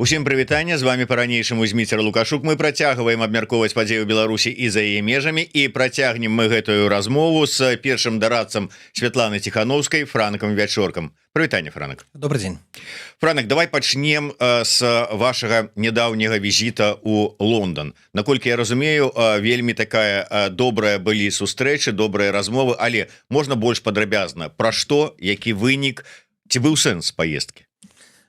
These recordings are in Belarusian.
Усім прывітанне, з вами па-ранейшаму Зміцер Лукашук. Мы працягваем абмяркоўваць падзею Беларусі і за яе межамі, і працягнем мы гэтую размову з першым дарадцам Святланы Ціхановскай, Франкам Вячоркам. Прывітанне, Франк. Добрый дзень. Франк, давай пачнем з вашага нядаўняга візіта ў Лондан. Наколькі я разумею, вельмі такая добрая былі сустрэчы, добрыя размовы, але можна больш падрабязна, пра што, які вынік, ці быў сэнс паездкі?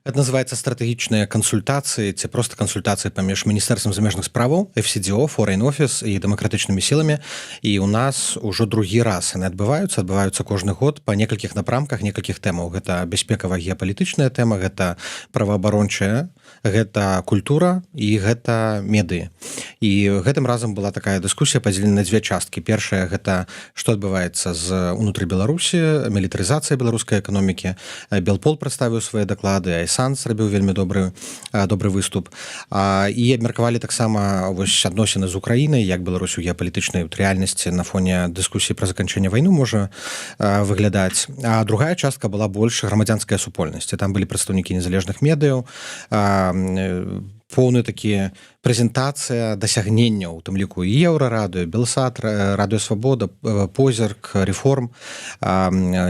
Это называется стратэгічныя кансультацыі ці просто кансультацыі паміж міністэрствам замежных справаў, FCDO, Foreign Office і дэмакратычнымі сіламі. І у нас ужо другі раз яны адбываюцца кожны год па некалькіх напрамках, некалькіх тэмаў. Гэта бяспекавая геапалітычная тэма, гэта праваабарончая, гэта культура і гэта медыі. І гэтым разам была такая дыскусія падзелена на дзве часткі. Першая гэта што адбываецца з унутры Беларусі, мілітарызацыя беларускай эканомікі. Белпол прадставіў свае даклады, Сан зрабіў вельмі добры выступ, і абмеркавалі таксама адносіны з Украінай, як Беларусь у геапалітычнай рэальнасці на фоне дыскусіі пра заканчэнне вайну можа выглядаць. А другая частка была больш грамадзянская супольнасць. Там былі прадстаўнікі незалежных медыяў, поўны такі прэзентацыя дасягненняў, у тым ліку і Еўрарадыё, Белсат, Радыё Свабода, Позірк, Рэформ,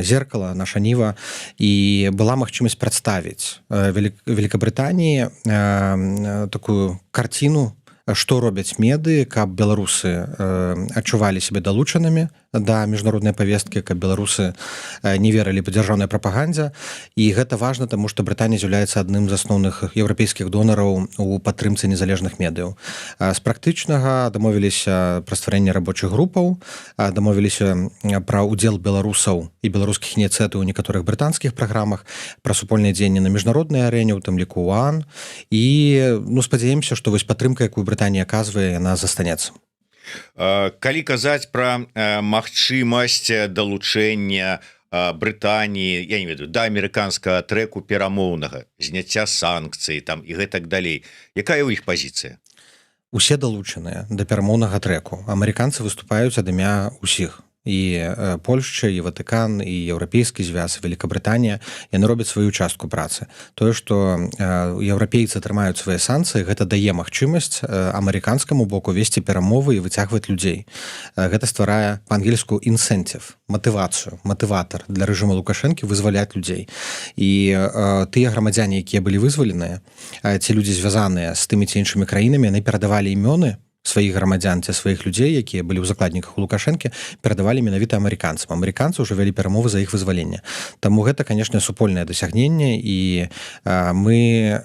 Зеркала, Наша Ніва. І была магчымасць прадставіць Великабрытаніі такую карціну, што робяць медыі, каб беларусы адчувалі сябе далучанымі да міжнароднай павесткі, каб беларусы не верылі па дзяржаўнай прапагандзе. І гэта важна, таму што Брытанія з'яўляецца адным з асноўных еўрапейскіх донараў у падтрымцы незалежных медыяў. З практычнага дамовіліся пра стварэнне рабочых групаў, дамовіліся пра ўдзел беларусаў і беларускіх ініцыятыў у некаторых брытанскіх праграмах, пра супольныя дзеянні на міжнароднай арэне, у тым ліку ОАН. І спадзяемся, што вось падтрымка, якую Брытанія аказвае, яна застанецца. Калі казаць пра магчымасць далучэння Брытаніі, я не ведаю, да амерыканскага трэку перамоўнага, зняцця санкцый там і гэтак далей, якая ў іх пазіцыя? Усе далучаныя да перамоўнага трэку. Амерыканцы выступаюць ад імя ўсіх. І Польшча, і Ватыкан, і Еўрапейскі звяз, Великабрытанія, яны робяць сваю частку працы. Тое, што еўрапейцы трымаюць свае санкцыі, гэта дае магчымасць амерыканскаму боку весці перамовы і выцягваць людзей. Гэта стварае па-ангельску incentive, матывацыю, матыватар для рэжыму Лукашэнкі вызваляць людзей. І тыя грамадзяне, якія былі вызваленыя, ці людзі звязаныя з тымі ці іншымі краінамі, яны перадавалі імёны сваіх грамадзян ці сваіх людзей, якія былі ў закладніках у Лукашэнкі, перадавалі менавіта амерыканцам. Амерыканцы ўжо вялі перамовы за іх вызваленне. Таму гэта, канешне, супольнае дасягненне, і мы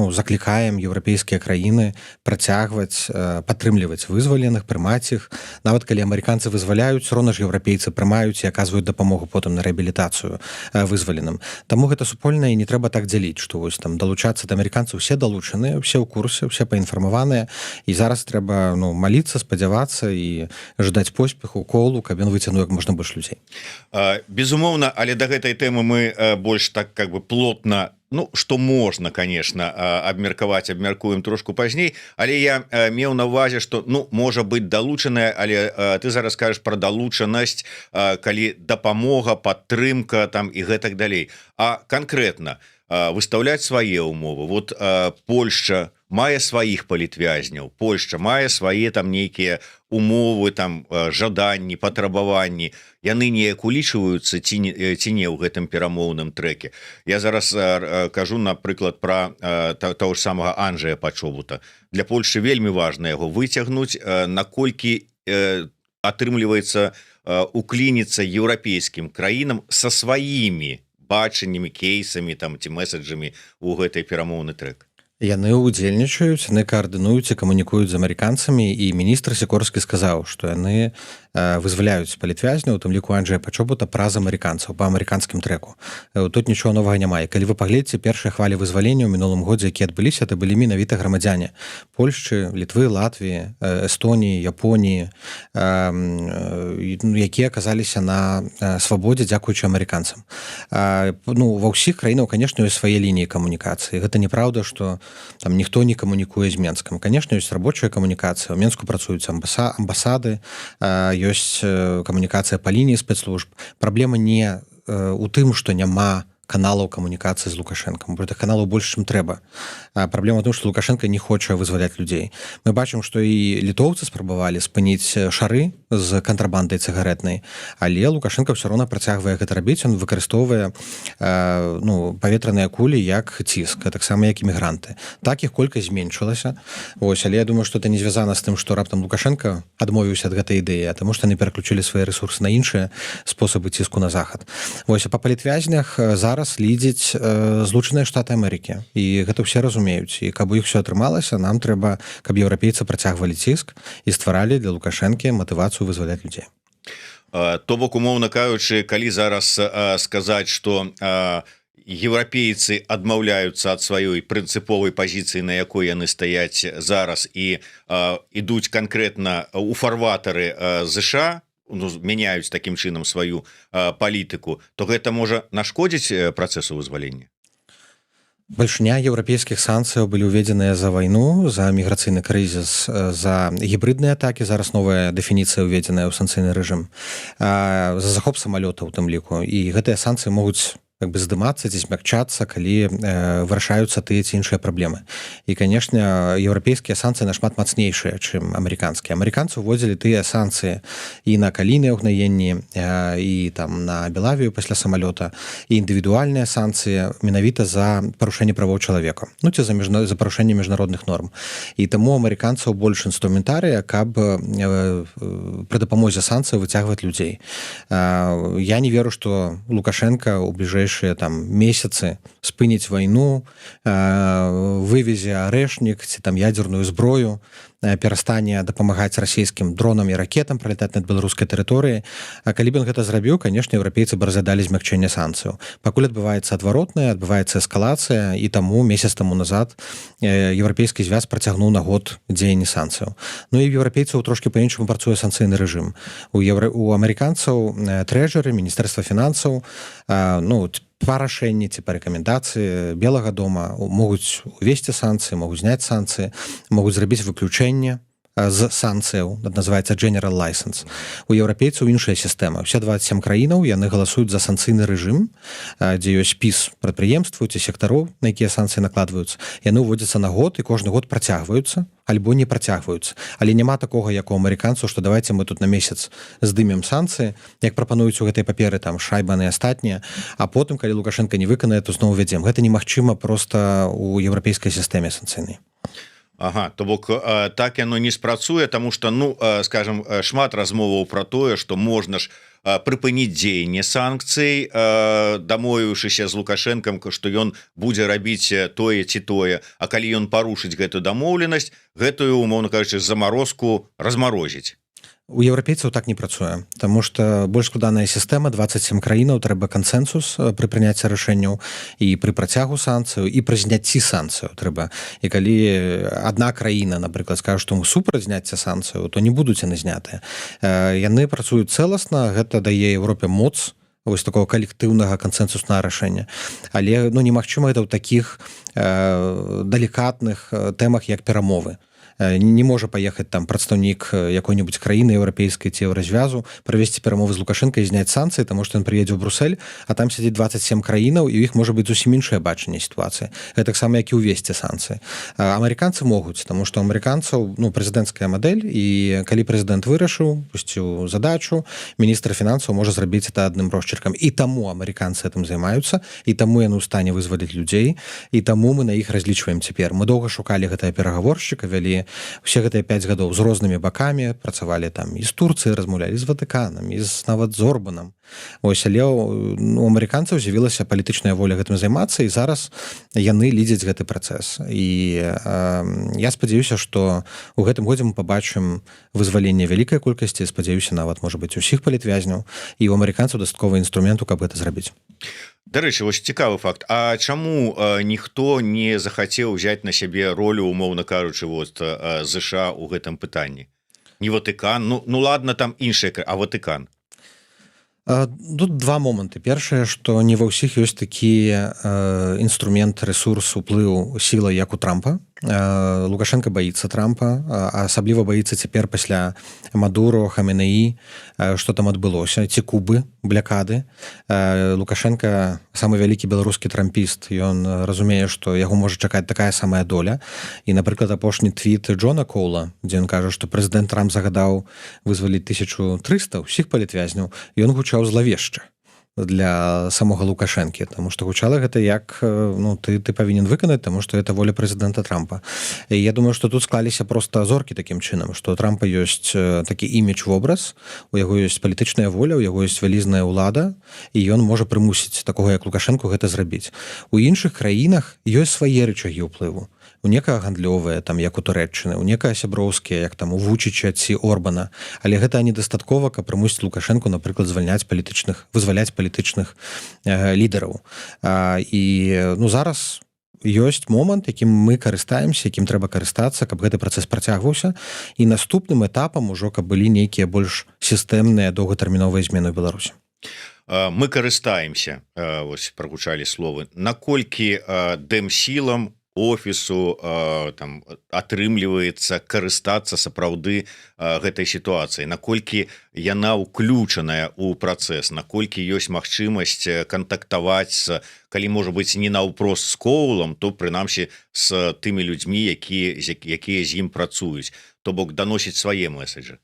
заклікаем еўрапейскія краіны працягваць, падтрымліваць вызваленых, прымаць іх. Нават калі амерыканцы вызваляюць, роўна ж еўрапейцы прымаюць і аказваюць дапамогу потым на рэабілітацыю вызваленым. Таму гэта супольнае, і не трэба так дзяліць, што вось там далучацца да амерыканцаў усе далучаныя, усе ў курсе, усе паінфармаваныя, і зараз трэба маліцца, спадзявацца і ждаць поспеху, колу, каб ён выцягнуў як можна больш людзей. Безумоўна, але да гэтай тэмы мы больш так как бы плотна, што можна, конечно, абмяркуем трошку пазней, але я меў на ўвазе, што можа быць далучаная, але ты зараз кажаш пра далучанасць, калі дапамога, падтрымка там і гэтак далей. А канкрэтна выстаўляць свае ўмовы. Вот Польшча мае сваіх палітвязняў, Польшча мае свае там нейкія умовы, там жаданні, патрабаванні. Яны неяк улічваюцца ці не ў гэтым перамоўным трэке. Я зараз кажу, напрыклад, пра таго ж самага Анджэя Пачобута. Для Польшчы вельмі важна яго выцягнуць, наколькі атрымліваецца уклініцца еўрапейскім краінам са сваімі бачаннямі, кейсамі там ці месаджамі ў гэтай перамоўны трэк. Яны ўдзельнічаюць, яны каардынуюць і камунікуюць з амерыканцамі, і міністр Сікорскі сказаў, што яны вызваляюць палітвязняў, у тым ліку Анджэя Пачобута, праз амерыканцаў па амерыканскім трэку. Тут нічого новага няма. І калі вы паглядзіце, першыя хвалі вызвалення ў мінулым годзе, якія адбыліся, это былі менавіта грамадзяне Польшчы, Літвы, Латвіі, Эстоніі, Японіі, якія аказаліся на свабодзе дзякуючы амерыканцам. Ва ўсіх краінаў, канешне, ёсць свае лініі камунікацыі. Гэта неправда, што там ніхто не камунікуе з Менскам. Канешне, ёсць рабочая камунікацыя. У Менску працуюць амбасады, ёсць камунікацыя па лініі спецслужб. Праблема не у тым, што няма каналаў камунікацыі з Лукашэнкам. Гэтых каналаў больш, чым трэба. Праблема ў том, што Лукашенко не хоча вызваляць людзей. Мы бачым, што і літоўцы спрабавалі спыніць шары з кантрабандай цыгарэтнай, але Лукашенко ўсё роўна працягвае гэта рабіць, ён выкарыстоўвае паветраныя кулі як ціск, таксама як імігранты. Так іх колькасць зменшылася. Вось, але я думаю, што это не звязана з тым, што раптам Лукашенко адмовіўся ад гэтай ідэі, а таму што яны пераключылі свае рэсурсы на іншыя спосабы ціску на захад. Вось, а па палітвязнях зараз лідзіць Злучаныя Штаты Амерыкі, і гэта ўсе разумеюць. І каб у іх все атрымалася, нам трэба, каб еўрапейцы працягвалі ціск і стваралі для Лукашэнкі матывацыю вызваляць людзей. То бок, умоўна кажучы, калі зараз сказаць, што еўрапейцы адмаўляюцца ад сваёй прынцыповай пазіцыі, на якой яны стаяць зараз, і ідуць канкрэтна ў фарватары ЗША, мяняюць такім чынам сваю палітыку, то гэта можа нашкодзіць працэсу вызвалення? Бальшыня еўрапейскіх санкцыяў былі ўведзеныя за вайну, за міграцыйны крызіс, за гібридныя атакі. Зараз новая дэфініцыя ўведзеная ў санкцыйны рэжым, за захоп самалёта ў тым ліку. І гэтыя санкцыі могуць здымацца ці змякчацца, калі вырашаюцца тыя ці іншыя праблемы. І, канешне, еўрапейскія санкцыі нашмат мацнейшыя, чым амерыканскія. Амерыканцы ўводзілі тыя санкцыі і на калійныя ўгнаенні, і там на Белавію пасля самалёта, і індывідуальныя санкцыі менавіта за парушэнне правоў чалавека, ці за парушэнне міжнародных норм. І таму амерыканцаў больш інструментарыя, каб пры дапамозе санкцый выцягваць людзей. Я не веру, што Лукашенко ў бліжэйшыя месяцы спыніць вайну, вывезе арэшнік ці там ядзерную зброю, перастане дапамагаць расійскім дронам і ракетам пралятаць над беларускай тэрыторыяй. А калі б ён гэта зрабіў, канешне, еўрапейцы б разглядалі змякчэнне санкцыяў. Пакуль адбываецца адваротнае, адбываецца эскалацыя, і таму месяц таму назад еўрапейскі звяз працягнуў на год дзеянні санкцыяў. Ну і еўрапейцаў трошкі па-іншаму працуе санкцыйны рэжым. У амерыканцаў трэжары, міністэрства фінансаў, па рашэнні ці па рэкамендацыі Белага дома могуць увесці санкцыі, могуць зняць санкцыі, могуць зрабіць выключэнне з санкцыяў, называецца General License. У еўрапейцаў іншая сістэма. Усе 27 краінаў, яны галасуюць за санкцыйны рэжым, дзе ёсць спіс прадпрыемстваў ці сектароў, на якія санкцыі накладваюцца. Яны ўводзяцца на год і кожны год працягваюцца альбо не працягваюцца. Але няма такога, як у амерыканцаў, што давайце мы тут на месяц здымем санкцыі, як прапануюць у гэтай паперы там Шайбан і астатнія, а потым, калі Лукашенко не выканае, то зноў вядзем. Гэта немагчыма проста у еўрапейскай сістэме санкцыйнай. Ага, то бок так яно не спрацуе, таму што, скажем, шмат размоваў пра тое, што можна ж прыпыніць дзеянне санкцый, дамовіўшыся з Лукашэнкам, што ён будзе рабіць тое ці тое, а калі ён парушыць гэтую дамоўленасць, гэтую, умоўна кажучы, замарозку размарозіць. У еўрапейцаў так не працуе, таму што больш складаная сістэма, 27 краінаў, трэба кансэнсус пры прыняцці рашэнняў і пры працягу санкцыяў, і пры зняцці санкцыяў трэба. І калі адна краіна, напрыклад, скажа, што мы супраць зняцця санкцыяў, то не будуць яны знятыя. Яны працуюць цэласна, гэта дае Еўропе моц вось такого калектыўнага кансэнсуснага рашэння. Але немагчыма гэта ў такіх далікатных тэмах, як перамовы. Не можа паехаць там прадстаўнік якой-небудзь краіны еўрапейскай ці еўразвязу, правесці перамовы з Лукашэнкай і зняць санкцыі, таму што ён прыедзе ў Брусэль, а там сядзіць 27 краінаў, і ў іх можа быць зусім іншае бачанне сітуацыі. Гэта таксама, як і ўвесці санкцыі. Амерыканцы могуць, таму што амерыканцаў прэзідэнцкая мадэль, і калі прэзідэнт вырашыў, пусціў задачу, міністр фінансаў можа зрабіць это адным росчыркам. І таму амерыканцы гэтым займаюцца, і таму яны ў стане вызваліць людзей, і таму мы на іх разлічваем цяпер. Мы доўга шукалі гэтага перагаворшчыка, вялі усе гэтыя 5 гадоў з рознымі бакамі, працавалі там і з Турцыі, размаўлялі з Ватыканам, і нават з Орбанам. Ось, але у амерыканцаў з'явілася палітычная воля гэтым займацца, і зараз яны лідзяць гэты працэс. І я спадзяюся, што ў гэтым годзе мы пабачым вызваленне вялікай колькасці, спадзяюся, нават, можа быць, усіх палітвязняў, і ў амерыканцаў дастаткова інструменту, каб гэта зрабіць. Дарэчы, вось цікавы факт. А чаму ніхто не захацеў взяць на сябе ролю, умоўна кажучы, ЗША ў гэтым пытанні? Не Ватыкан, ладно, там іншыя, а Ватыкан? Тут два моманты. Першае, што не ва ўсіх ёсць такі інструмент, рэсурс, уплыў, сіла, як у Трампа. Лукашенко боится Трампа, асабліва боится цяпер пасля Мадуро, Хаменеі, што там адбылося, ці Кубы, блякады. Лукашенко самы вялікі беларускі трампіст, ён разумее, што яго можа чакаць такая самая доля. І, напрыклад, апошні твіт Джона Коула, дзе ён кажа, што прэзідэнт Трамп загадаў вызваліць 1300 ўсіх палітвязняў, ён гучаў злавешча для самого Лукашэнкі, тому што гучала гэта як ты павінен выканаць, таму што это воля прэзідэнта Трампа. І я думаю, што тут склаліся проста зоркі такім чынам, што у Трампа ёсць такі імідж-вобраз, у яго ёсць палітычная воля, у яго ёсць вялізная ўлада, і ён можа прымусіць такога як Лукашэнку гэта зрабіць. У іншых краінах ёсць свае рычагі ўплыву. У некага гандлёвыя, там як у Турэччыны, у некага сяброўскія, як там у Вучыча ці Орбана, але гэта недастаткова, каб прымусіць Лукашэнку, напрыклад, вызваляць палітычных лідараў. І зараз ёсць момант, якім мы карыстаемся, якім трэба карыстацца, каб гэты працэс працягваўся, і наступным этапам ужо каб былі нейкія больш сістэмныя доўгатэрміновыя змены ў Беларусі. Мы карыстаемся, вось прагучалі словы, наколькі дэмсілам офісу там атрымліваецца карыстацца сапраўды гэтай сітуацыі, наколькі яна ўключаная ў працэс, наколькі ёсць магчымасць кантактаваць, калі можа быць не наўпрост з Коулам, то прынамсі з тымі людзьмі, якія з ім працуюць, то бок даносіць свае месаджы.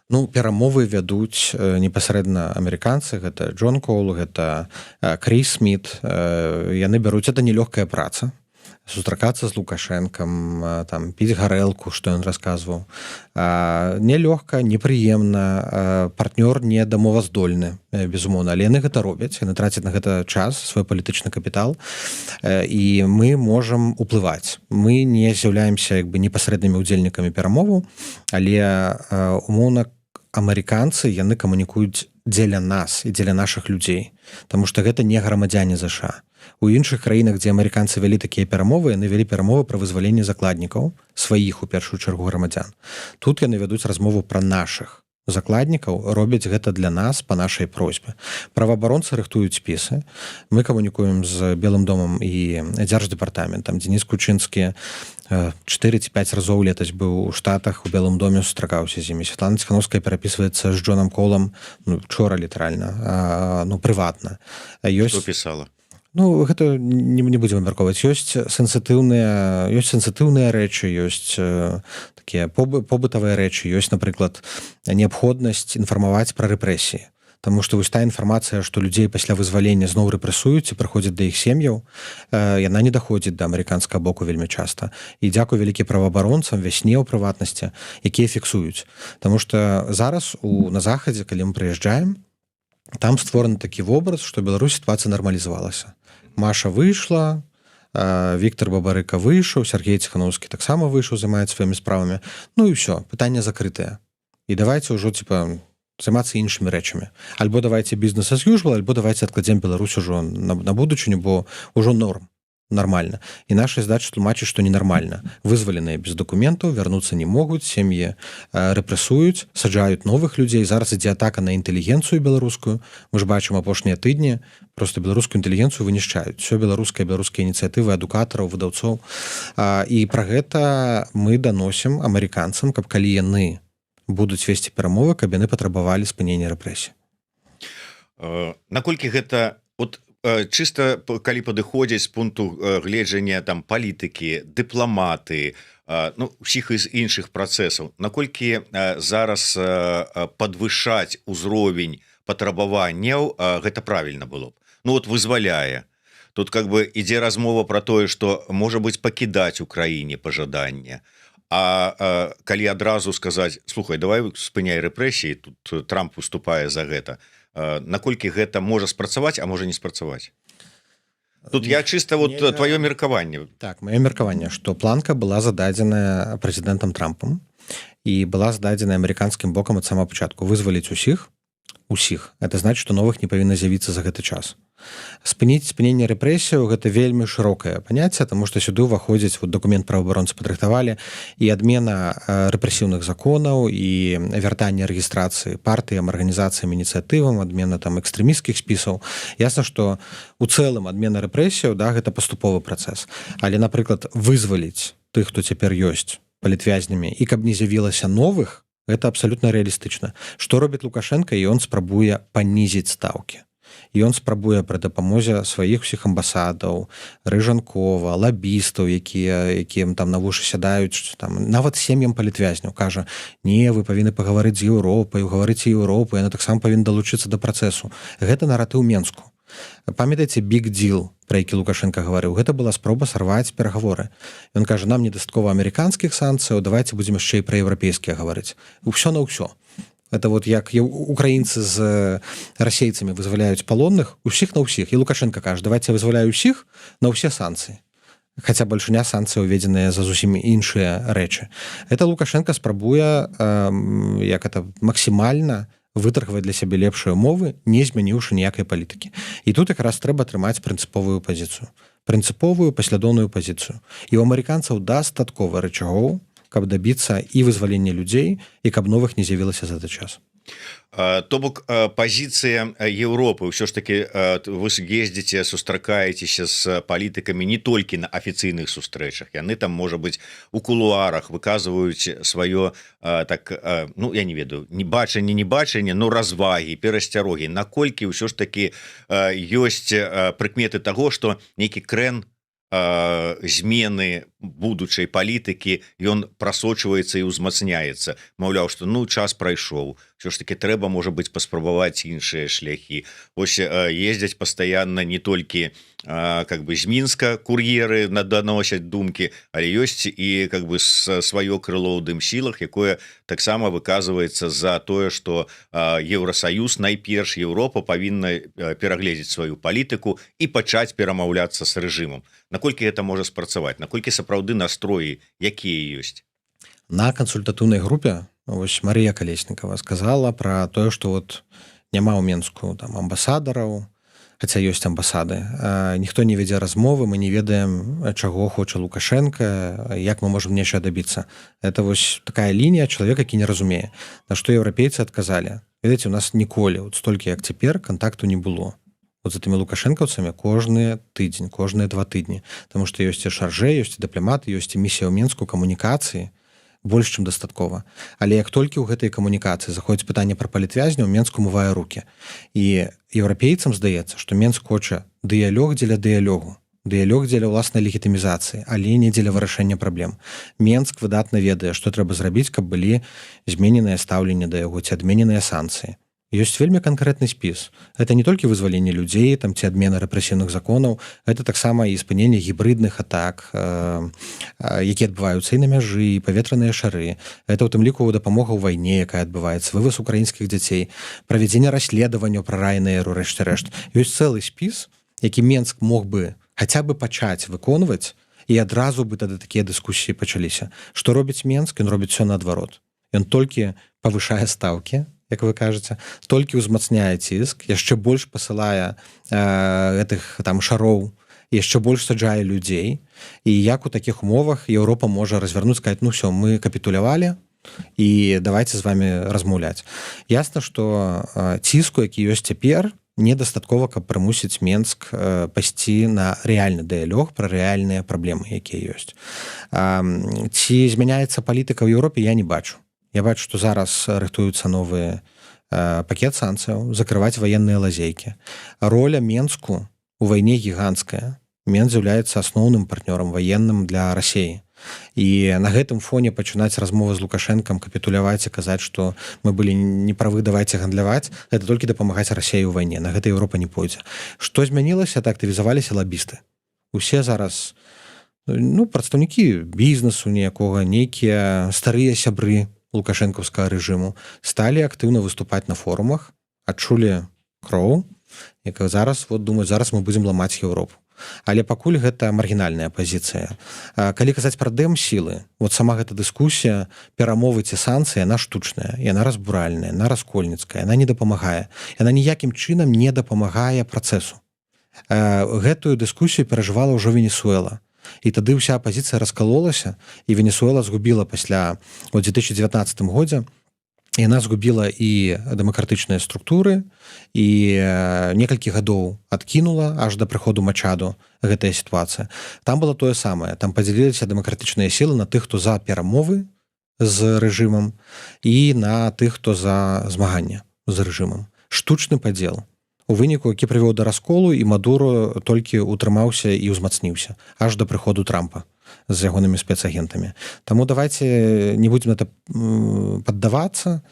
Перамовы вядуць непасрэдна амерыканцы, гэта Джон Коул, гэта Кріс Сміт, яны бяруць, это нелёгкая праца, сустракацца з Лукашэнкам, там піць гарэлку, што ён расказваў. Нелёгка, непрыемна, партнёр не дамоваздольны, безумоўна, але яны гэта робяць, яны трацяць на гэта час, свой палітычны капітал, і мы можам уплываць. Мы не з'яўляемся непасрэднымі ўдзельнікамі перамоваў, але умоўна амерыканцы, яны камунікуюць дзеля нас і дзеля нашых людзей, таму што гэта не грамадзяне ЗША. У іншых краінах, дзе амерыканцы вялі такія перамовы, яны вялі перамовы пра вызваленне закладнікаў, сваіх у першую чаргу грамадзян. Тут яны вядуць размову пра нашых закладнікаў, робяць гэта для нас па нашай просьбе. Праваабаронцы рыхтуюць спісы. Мы камунікуем з Белым домам і Дзярждэпартаментам. Дзеніс Кучынскі 4 ці 5 разоў летась быў у Штатах, у Белым доме сустракаўся з імі. Святлана Ціхановская перапісваецца з Джонам Коулам учора літаральна, прыватна. Што пісала? Гэта не будзем абмяркоўваць. Ёсць сенсітыўныя рэчы, ёсць такія побытавыя рэчы, ёсць, напрыклад, неабходнасць інфармаваць пра рэпрэсіі. Таму што вось та інфармацыя, што людзей пасля вызвалення зноў рэпрэсуюць і прыходзяць да іх сем'яў, яна не даходзіць да амерыканскага боку вельмі часта. І дзякуй вялікі праваабаронцам, вясне ў прыватнасці, якія фіксуюць. Таму што зараз на захадзе, калі мы прыязджаем, там створаны такі вобраз, што ў Беларусі сітуацыя нармалізавалася. Маша выйшла, Віктор Бабарыка выйшаў, Сергей Ціхановскі таксама выйшаў, займаецца сваімі справамі. І ўсё, пытанне закрытае. І давайце ўжо займацца іншымі рэчамі. Альбо давайце бізнес as usual, альбо давайце адкладзем Беларусь ужо на будучыню, бо ўжо нармальна. І наша задача тлумачыць, што ненармальна. Вызваленыя без дакументаў, вярнуцца не могуць, сем'і рэпрэсуюць, саджаюць новых людзей. Зараз ідзе атака на інтэлігенцыю беларускую. Мы ж бачым апошнія тыдні, проста беларускую інтэлігенцыю вынішчаюць. Усё беларускія ініцыятывы адукатараў, выдаўцоў. І пра гэта мы даносім амерыканцам, каб калі яны будуць весці перамовы, каб яны патрабавалі спынення рэпрэсій. Наколькі гэта чыста калі падыходзіць з пункту гледжання там палітыкі, дыпламаты, усіх з іншых працэсаў, наколькі зараз падвышаць узровень патрабаванняў гэта правільна было б? Вызваляе. Тут ідзе размова пра тое, што можа быць пакідаць у краіне пажаданне. А калі адразу сказаць: слухай, давай спыняй рэпрэсіі, тут Трамп выступае за гэта. Наколькі гэта можа спрацаваць, а можа не спрацаваць? Тут я чыста тваё меркаванне. Так, маё меркаванне, што планка была зададзеная прэзідэнтам Трампам і была зададзеная амерыканскім бокам ад самага пачатку. Вызваліць усіх. Это значыць, што новых не павінна з'явіцца за гэты час. Спыненне рэпрэсіяў — гэта вельмі шырокае паняцце, таму што сюды ўваходзіць дакумент праваабаронцы падрыхтавалі і адмена рэпрэсіўных законаў, і вяртанне рэгістрацыі партыям, арганізацыям, ініцыятывам, адмена экстрэмісцкіх спісаў. Ясна, што у цэлым адмена рэпрэсіяў гэта паступовы працэс. Але, напрыклад, вызваліць тых, хто цяпер ёсць палітвязнямі, і каб не з'явілася новых, это абсалютна рэалістычна. Што робіць Лукашенко? І ён спрабуе панізіць стаўкі. Ён спрабуе пры дапамозе сваіх усіх амбасадаў, Рыжанкова, лабістаў, якія там на вушы сядаюць, там, нават сем'ям палітвязняў, кажа: не, вы павінны пагаварыць з Еўропай, угаварыць Еўропу, яна таксама павінна далучыцца да працэсу. Гэта наратыў Менску. Памятаеце big deal, пра які Лукашенко гаварыў? Гэта была спроба сарваць перагаворы. Ён кажа: нам недастаткова амерыканскіх санкцыяў, давайте будзем яшчэ і пра еўрапейскія гаварыць. Усё на ўсё. Это вот як украінцы з расейцамі вызваляюць палонных, усіх на ўсіх. І Лукашенко кажа: давайте вызваляю ўсіх на ўсе санкцыі. Хаця большыня санкцый уведзеныя за зусім іншыя рэчы. Это Лукашенко спрабуе як это максімальна вытрагваць для сябе лепшыя умовы, не змяніўшы ніякай палітыкі. І тут якраз трэба трымаць прынцыповую пазіцыю. Прынцыповую паслядоўную пазіцыю. І у амерыканцаў дастаткова рычагоў, каб дабіцца і вызвалення людзей, і каб новых не з'явілася за гэты час. То бок пазіцыя Еўропы ўсё ж таки вы ездзіце, сустракаецеся з палітыкамі не толькі на афіцыйных сустрэчах, яны там, можа быць, у кулуарах выказваюць сваё так, ну я не ведаю, не бачанне, но развагі, перасцярогі. Наколькі ўсё ж таки ёсць прыкметы таго, што нейкі крэн змены будучай палітыкі ён прасочваецца і ўзмацняецца. Маўляў, што ну час прайшоў, ўсё ж таки трэба, можа быць, паспрабаваць іншыя шляхі. Вось ездзяць пастаянна не толькі как бы з Мінска кур'еры даносяць думкі, але ёсць і как бы сваё крыло ў дымсілах, якое таксама выказваецца за тое, што Еўрасаюз, найперш Еўропа павінна перагледзець сваю палітыку і пачаць перамаўляцца з рэжымам. Наколькі гэта можа спрацаваць? Наколькі сапраўды настроі якія ёсць? На кансультатыўнай групе вось Марія Калеснікава сказала пра тое, што вот няма ў Менску там амбасадараў, хаця ёсць амбасады. Ніхто не вядзе размовы, мы не ведаем, чаго хоча Лукашенко, як мы можам нешта дабіцца. Это вось такая лінія чалавека, які не разумее. На што еўрапейцы адказалі: ведаеце, у нас ніколі, вот столькі як цяпер, кантакту не было. Вот з гэтымі лукашэнкаўцамі кожны тыдзень, кожныя 2 тыдні. Таму што ёсць і шаржэ, ёсць і дыпламаты, ёсць і місія ў Менску, камунікацыі, больш, чым дастаткова. Але як толькі ў гэтай камунікацыі заходзіць пытанне пра палітвязняў, Менск умывае рукі. І еўрапейцам здаецца, што Менск хоча дыялог дзеля дыялогу, дыялог дзеля ўласнай легітымізацыі, але не дзеля вырашэння праблем. Менск выдатна ведае, што трэба зрабіць, каб былі змененыя стаўленне да яго ці адмененыя санкцыі. Ёсць вельмі канкрэтны спіс. Это не толькі вызваленне людзей там ці адмена рэпрэсіўных законаў, это таксама і спыненне гібрыдных атак, якія адбываюцца і на мяжы, і паветраныя шары. Это ў тым ліку дапамога ў вайне, якая адбываецца, вываз украінскіх дзяцей, правядзенне расследаванняў пра Ryanair, рэшце-рэшт. Ёсць цэлы спіс, які Менск мог бы хаця бы пачаць выконваць, і адразу бы тады такія дыскусіі пачаліся. Што робіць Менск? Ён робіць все наадварот. Ён толькі павышае стаўкі, як вы кажаце, толькі ўзмацняе ціск, яшчэ больш пасылае гэтых там шароў, яшчэ больш саджае людзей. І як у такіх умовах Еўропа можа развярнуць, сказаць: ну все, мы капітулявалі, і давайте з вами размаўляць. Ясна, што ціску, які ёсць цяпер, недастаткова, каб прымусіць Менск пайсці на рэальны дыялог пра рэальныя праблемы, якія ёсць. Ці змяняецца палітыка ў Еўропе, я не бачу. Я бачу, што зараз рыхтуюцца новы пакет санкцыяў, закрываць ваенныя лазейкі. Роля Менску у вайне гіганцкая. Менск з'яўляецца асноўным партнёрам ваенным для Расіі. І на гэтым фоне пачынаць размовы з Лукашэнкам, капітуляваць і казаць, што мы былі неправы, давайце гандляваць, гэта толькі дапамагаць Расіі ў вайне. На гэта Еўропа не пойдзе. Што змянілася? Так актывізаваліся лабісты. Усе зараз прадстаўнікі бізнесу ніякога, нейкія старыя сябры лукашэнкаўскага рэжыму сталі актыўна выступаць на форумах, адчулі кроў, як зараз думаюць, зараз мы будзем ламаць Еўропу. Але пакуль гэта маргінальная пазіцыя. Калі казаць пра дэм-сілы, вот сама гэта дыскусія, перамовы ці санкцыі, яна штучная, яна разбуральная, яна раскольніцкая, яна не дапамагае. Яна ніякім чынам не дапамагае працэсу. Гэтую дыскусію перажывала ўжо Венесуэла. І тады ўся апазіцыя раскалолася, і Венесуэла згубіла пасля, у 2019 годзе яна згубіла і дэмакратычныя структуры і некалькі гадоў адкінула аж да прыходу Мачаду гэтая сітуацыя. Там было тое самае, там падзяліліся дэмакратычныя сілы на тых, хто за перамовы з рэжымам і на тых, хто за змаганне з рэжымам. Штучны падзел. У выніку, які прывёў да расколу, і Мадуро толькі утрымаўся і ўзмацніўся аж да прыходу Трампа з ягонымі спецагентамі. Таму давайте не будзем это паддавацца,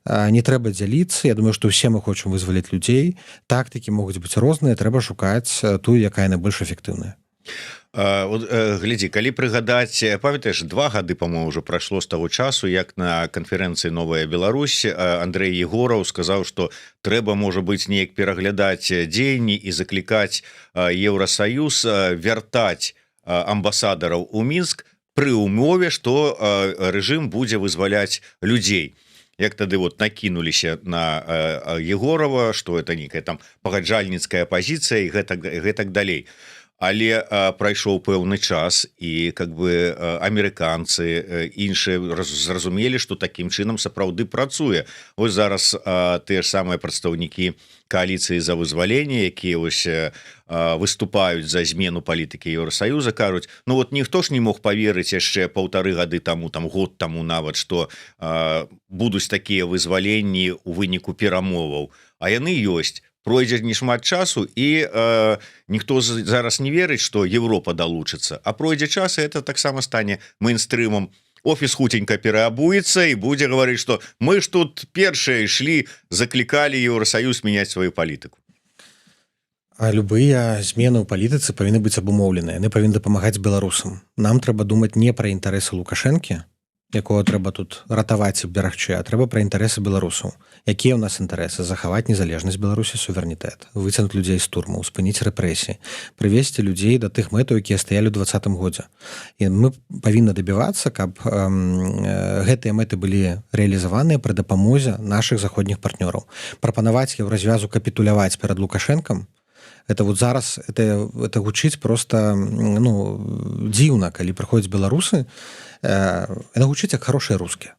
не трэба дзяліцца. Я думаю, што ўсе мы хочам вызваліць людзей. Тактыкі могуць быць розныя, трэба шукаць тую, якая найбольш эфектыўная. Глядзі, калі прыгадаць, памятаеш, 2 гады, по-моему, ўжо прайшло з таго часу, як на канферэнцыі «Новая Беларусь» Андрэй Егораў сказаў, што трэба, можа быць, неяк пераглядаць дзеянні і заклікаць Еўрасаюз вяртаць амбасадараў у Мінск пры умове, што рэжым будзе вызваляць людзей. Як тады вот накінуліся на Егорава, што это некая там пагаджальніцкая пазіцыя і гэтак далей. Але прайшоў пэўны час, і как бы амерыканцы іншыя зразумелі, што такім чынам сапраўды працуе. Вось зараз тыя ж самыя прадстаўнікі коаліцыі за вызваленне, якія вось выступаюць за змену палітыкі Еўрасаюза, кажуць, ну вот ніхто ж не мог паверыць яшчэ 1,5 гады таму, там год таму нават, што будуць такія вызваленні ў выніку перамоваў, а яны ёсць. Пройдзе не шмат часу, і ніхто зараз не верыць, што Еўропа далучыцца, а пройдзе час, і это таксама стане мейнстрымам. Офіс хутенька пераабуецца і будзе гаварыць, што мы ж тут першыя ішлі, заклікалі Еўрасаюз мяняць сваю палітыку. А любыя змены ў палітыцы павінны быць абумоўленыя, яны павінны дапамагаць беларусам. Нам трэба думаць не пра інтарэсы Лукашэнкі, якого трэба тут ратаваць і берагчы, а трэба пра інтарэсы беларусаў. Якія ў нас інтарэсы? Захаваць незалежнасць Беларусі, суверэнітэт, выцягнуць людзей з турмаў, спыніць рэпрэсіі, прывесці людзей да тых мэтаў, якія стаялі ў 2020 годзе. І мы павінны дабівацца, каб гэтыя мэты былі рэалізаваныя пры дапамозе нашых заходніх партнёраў. Прапанаваць Еўразвязу капітуляваць перад Лукашэнкам, это вот зараз это гучыць просто дзіўна, калі прыходзяць беларусы, это гучыць як хорошие русские.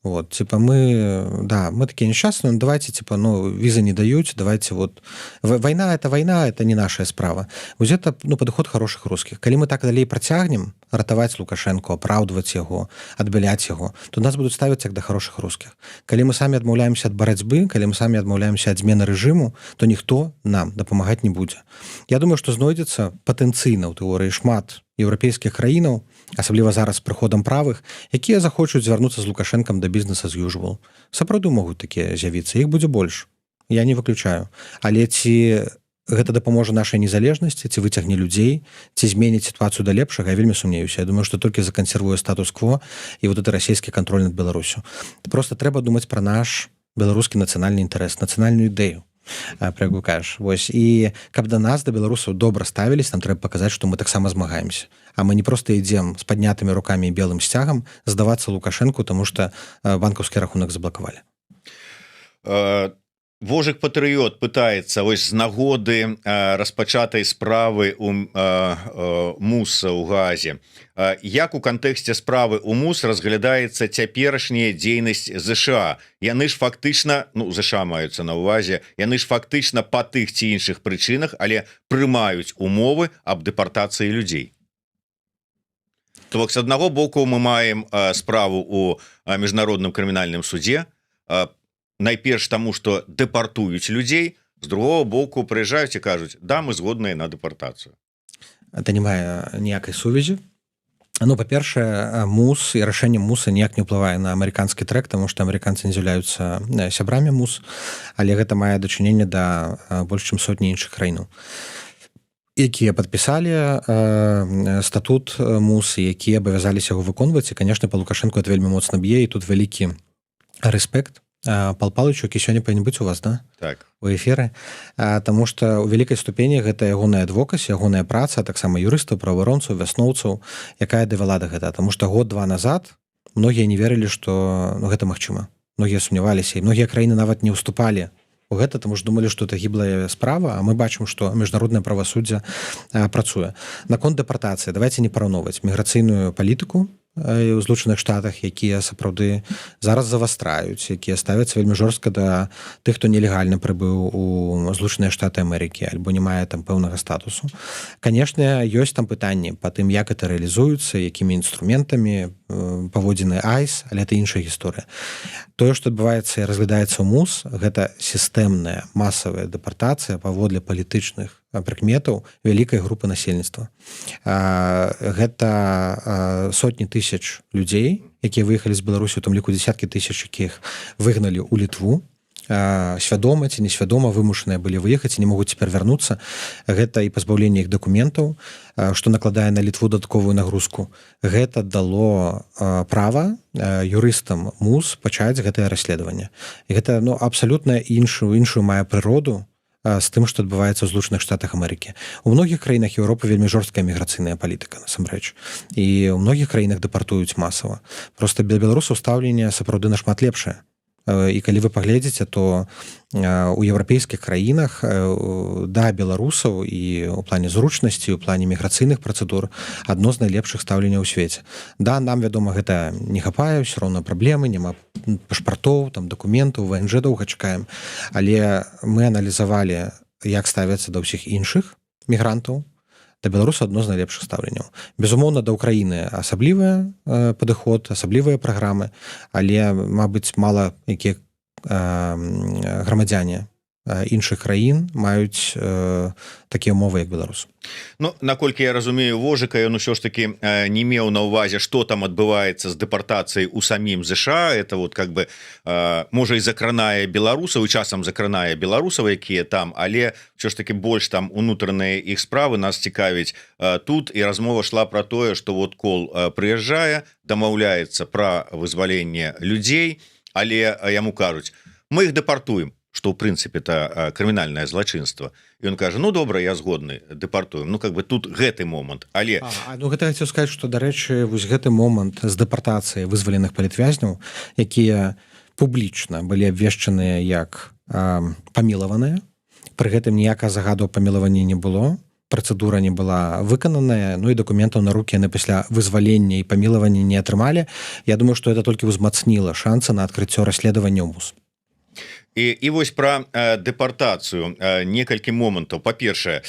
Вот, типа мы такие несчастные, ну, давайте, типа, визы не дают, давайте вот... Война, это не наша справа. Вот это, подход хороших русских. Коли мы так далей протягнем, ратаваць Лукашенко, апраўдваць яго, адбяляць яго, то нас будуць ставіць як да хорошых русских. Калі мы самі адмаўляемся ад барацьбы, калі мы самі адмаўляемся ад змены рэжыму, то ніхто нам дапамагаць не будзе. Я думаю, што знойдзецца патэнцыйна ў тэорыі шмат еўрапейскіх краінаў, асабліва зараз з прыходам правых, якія захочуць звярнуцца з Лукашэнкам да бізнеса as usual. Сапраўды могуць такія з'явіцца, іх будзе больш. Я не выключаю. Але ці гэта дапаможа нашай незалежнасці, ці выцягне людзей, ці зменіць сітуацыю да лепшага, я вельмі сумнеюся. Я думаю, што толькі закансервуе статус-кво і вот это расійскі кантроль над Беларусю. Просто трэба думаць пра наш беларускі нацыянальны інтарэс, нацыянальную ідэю, пра яку кажаш. Вось. І каб да нас, да беларусаў, добра ставілись, нам трэба паказаць, што мы таксама змагаемся. А мы не проста ідзем з паднятымі рукамі і белым сцягам здавацца Лукашэнку, таму што банкаўскі рахунак заблакавалі. Вожык Патрыёт пытаецца вось з нагоды распачатай справы у МУСа ў Газе. Як у кантэксце справы ў МУС разглядаецца цяперашняя дзейнасць ЗША? Яны ж фактычна, ЗША маюцца на ўвазе, яны ж фактычна па тых ці іншых прычынах, але прымаюць умовы аб дэпартацыі людзей. То бок, з аднаго боку мы маем справу у міжнародным крымінальным судзе, найперш таму, што дэпартуюць людзей, з другого боку прыязджаюць і кажуць, да, мы згодныя на дэпартацыю. Это не мае ніякай сувязі. Па-першае, МУС і рашэнне МУСа ніяк не ўплывае на амерыканскі трэк, таму што амерыканцы не з'яўляюцца сябрамі МУС, але гэта мае дачыненне да больш чым сотні іншых краінаў, якія падпісалі статут МУС, якія абавязаліся яго выконваць, і, канешне, па Лукашэнку это вельмі моцна б'е, і тут вялікі рэспект. Пал Палыч, які сёння павінен быць у вас, да? Так. У эфіры. Таму што ў вялікай ступені гэта ягоная адвокасць, ягоная праца, таксама юрыстаў, праваабаронцаў, вясноўцаў, якая давяла да гэта. Таму што год-два назад многія не верылі, што гэта магчыма. Многія сумняваліся, і многія краіны нават не ўступалі у гэта, таму што думалі, што это гіблая справа, а мы бачым, што міжнароднае правасуддзе працуе. Наконт дэпартацыі, давайте не параўноўваць міграцыйную палітыку у Злучаных Штатах, якія сапраўды зараз завастраюць, якія ставяцца вельмі жорстка да тых, хто нелегальна прыбыў у Злучаныя Штаты Амерыкі альбо не мае там пэўнага статусу. Канешне, ёсць там пытанні па тым, як это рэалізуецца, якімі інструментамі, паводзіны айс, але это іншая гісторыя. Тое, што адбываецца і разглядаецца ў МУС, гэта сістэмная масавая дэпартацыя паводле палітычных прыкметаў вялікай групы насельніцтва. Гэта сотні тысяч людзей, якія выехалі з Беларусі, у тым ліку дзесяткі тысяч, якіх выгналі ў Літву, свядома ці несвядома вымушаныя былі выехаць і не могуць цяпер вярнуцца. Гэта і пазбаўленне іх дакументаў, што накладае на Літву дадатковую нагрузку. Гэта дало права юрыстам МУС пачаць гэтае расследаванне. І гэта абсалютна іншую мае прыроду з тым, што адбываецца ў Злучаных Штатах Амерыкі. У многіх краінах Еўропы вельмі жорсткая міграцыйная палітыка, насамрэч. І ў многіх краінах дэпартуюць масава. Проста для беларусаў стаўленне сапраўды нашмат лепшае. І калі вы паглядзіце, то у еўрапейскіх краінах да беларусаў і ў плане зручнасці, у плане міграцыйных працэдур адно з найлепшых стаўленняў у свеце. Да, нам, вядома, гэта не хапае, ўсё роўна праблемы, няма пашпартоў, там, дакументаў, ВНЖ доўга чакаем. Але мы аналізавалі, як ставяцца да ўсіх іншых мігрантаў, да беларусаў адно з найлепшых стаўленняў. Безумоўна, да Ўкраіны асаблівы падыход, асаблівыя праграмы, але, мабыць, мала якія грамадзяне іншых краін маюць такія умовы, як беларус. Ну, наколькі я разумею, Вожыка, ён усё ж таки не меў на ўвазе, што там адбываецца з дэпартацыяй у самім ЗША. Это вот как бы можа і закранае беларусаў, і часам закранае беларусаў, якія там, але ўсё ж таки больш там унутраныя іх справы нас цікавіць тут, і размова шла пра тое, што вот Кол прыязджае, дамаўляецца пра вызваленне людзей, але яму кажуць: мы іх дэпартуем, што ў прынцыпе это крымінальнае злачынства. І ён кажа: ну добра, я згодны, дэпартуем. Ну как бы тут гэты момант, але гэта хацеў сказаць, што, дарэчы, вось гэты момант з дэпартацыяй вызваленых палітвязняў, якія публічна былі абвешчаныя як памілаваныя, пры гэтым ніякага загаду памілавання не было, працэдура не была выкананая, ну і дакументаў на рукі яны пасля вызвалення і памілавання не атрымалі. Я думаю, што это толькі ўзмацніла шансы на адкрыццё расследавання ў МУС. І вось пра дэпартацыю некалькі момантаў. Па-першае,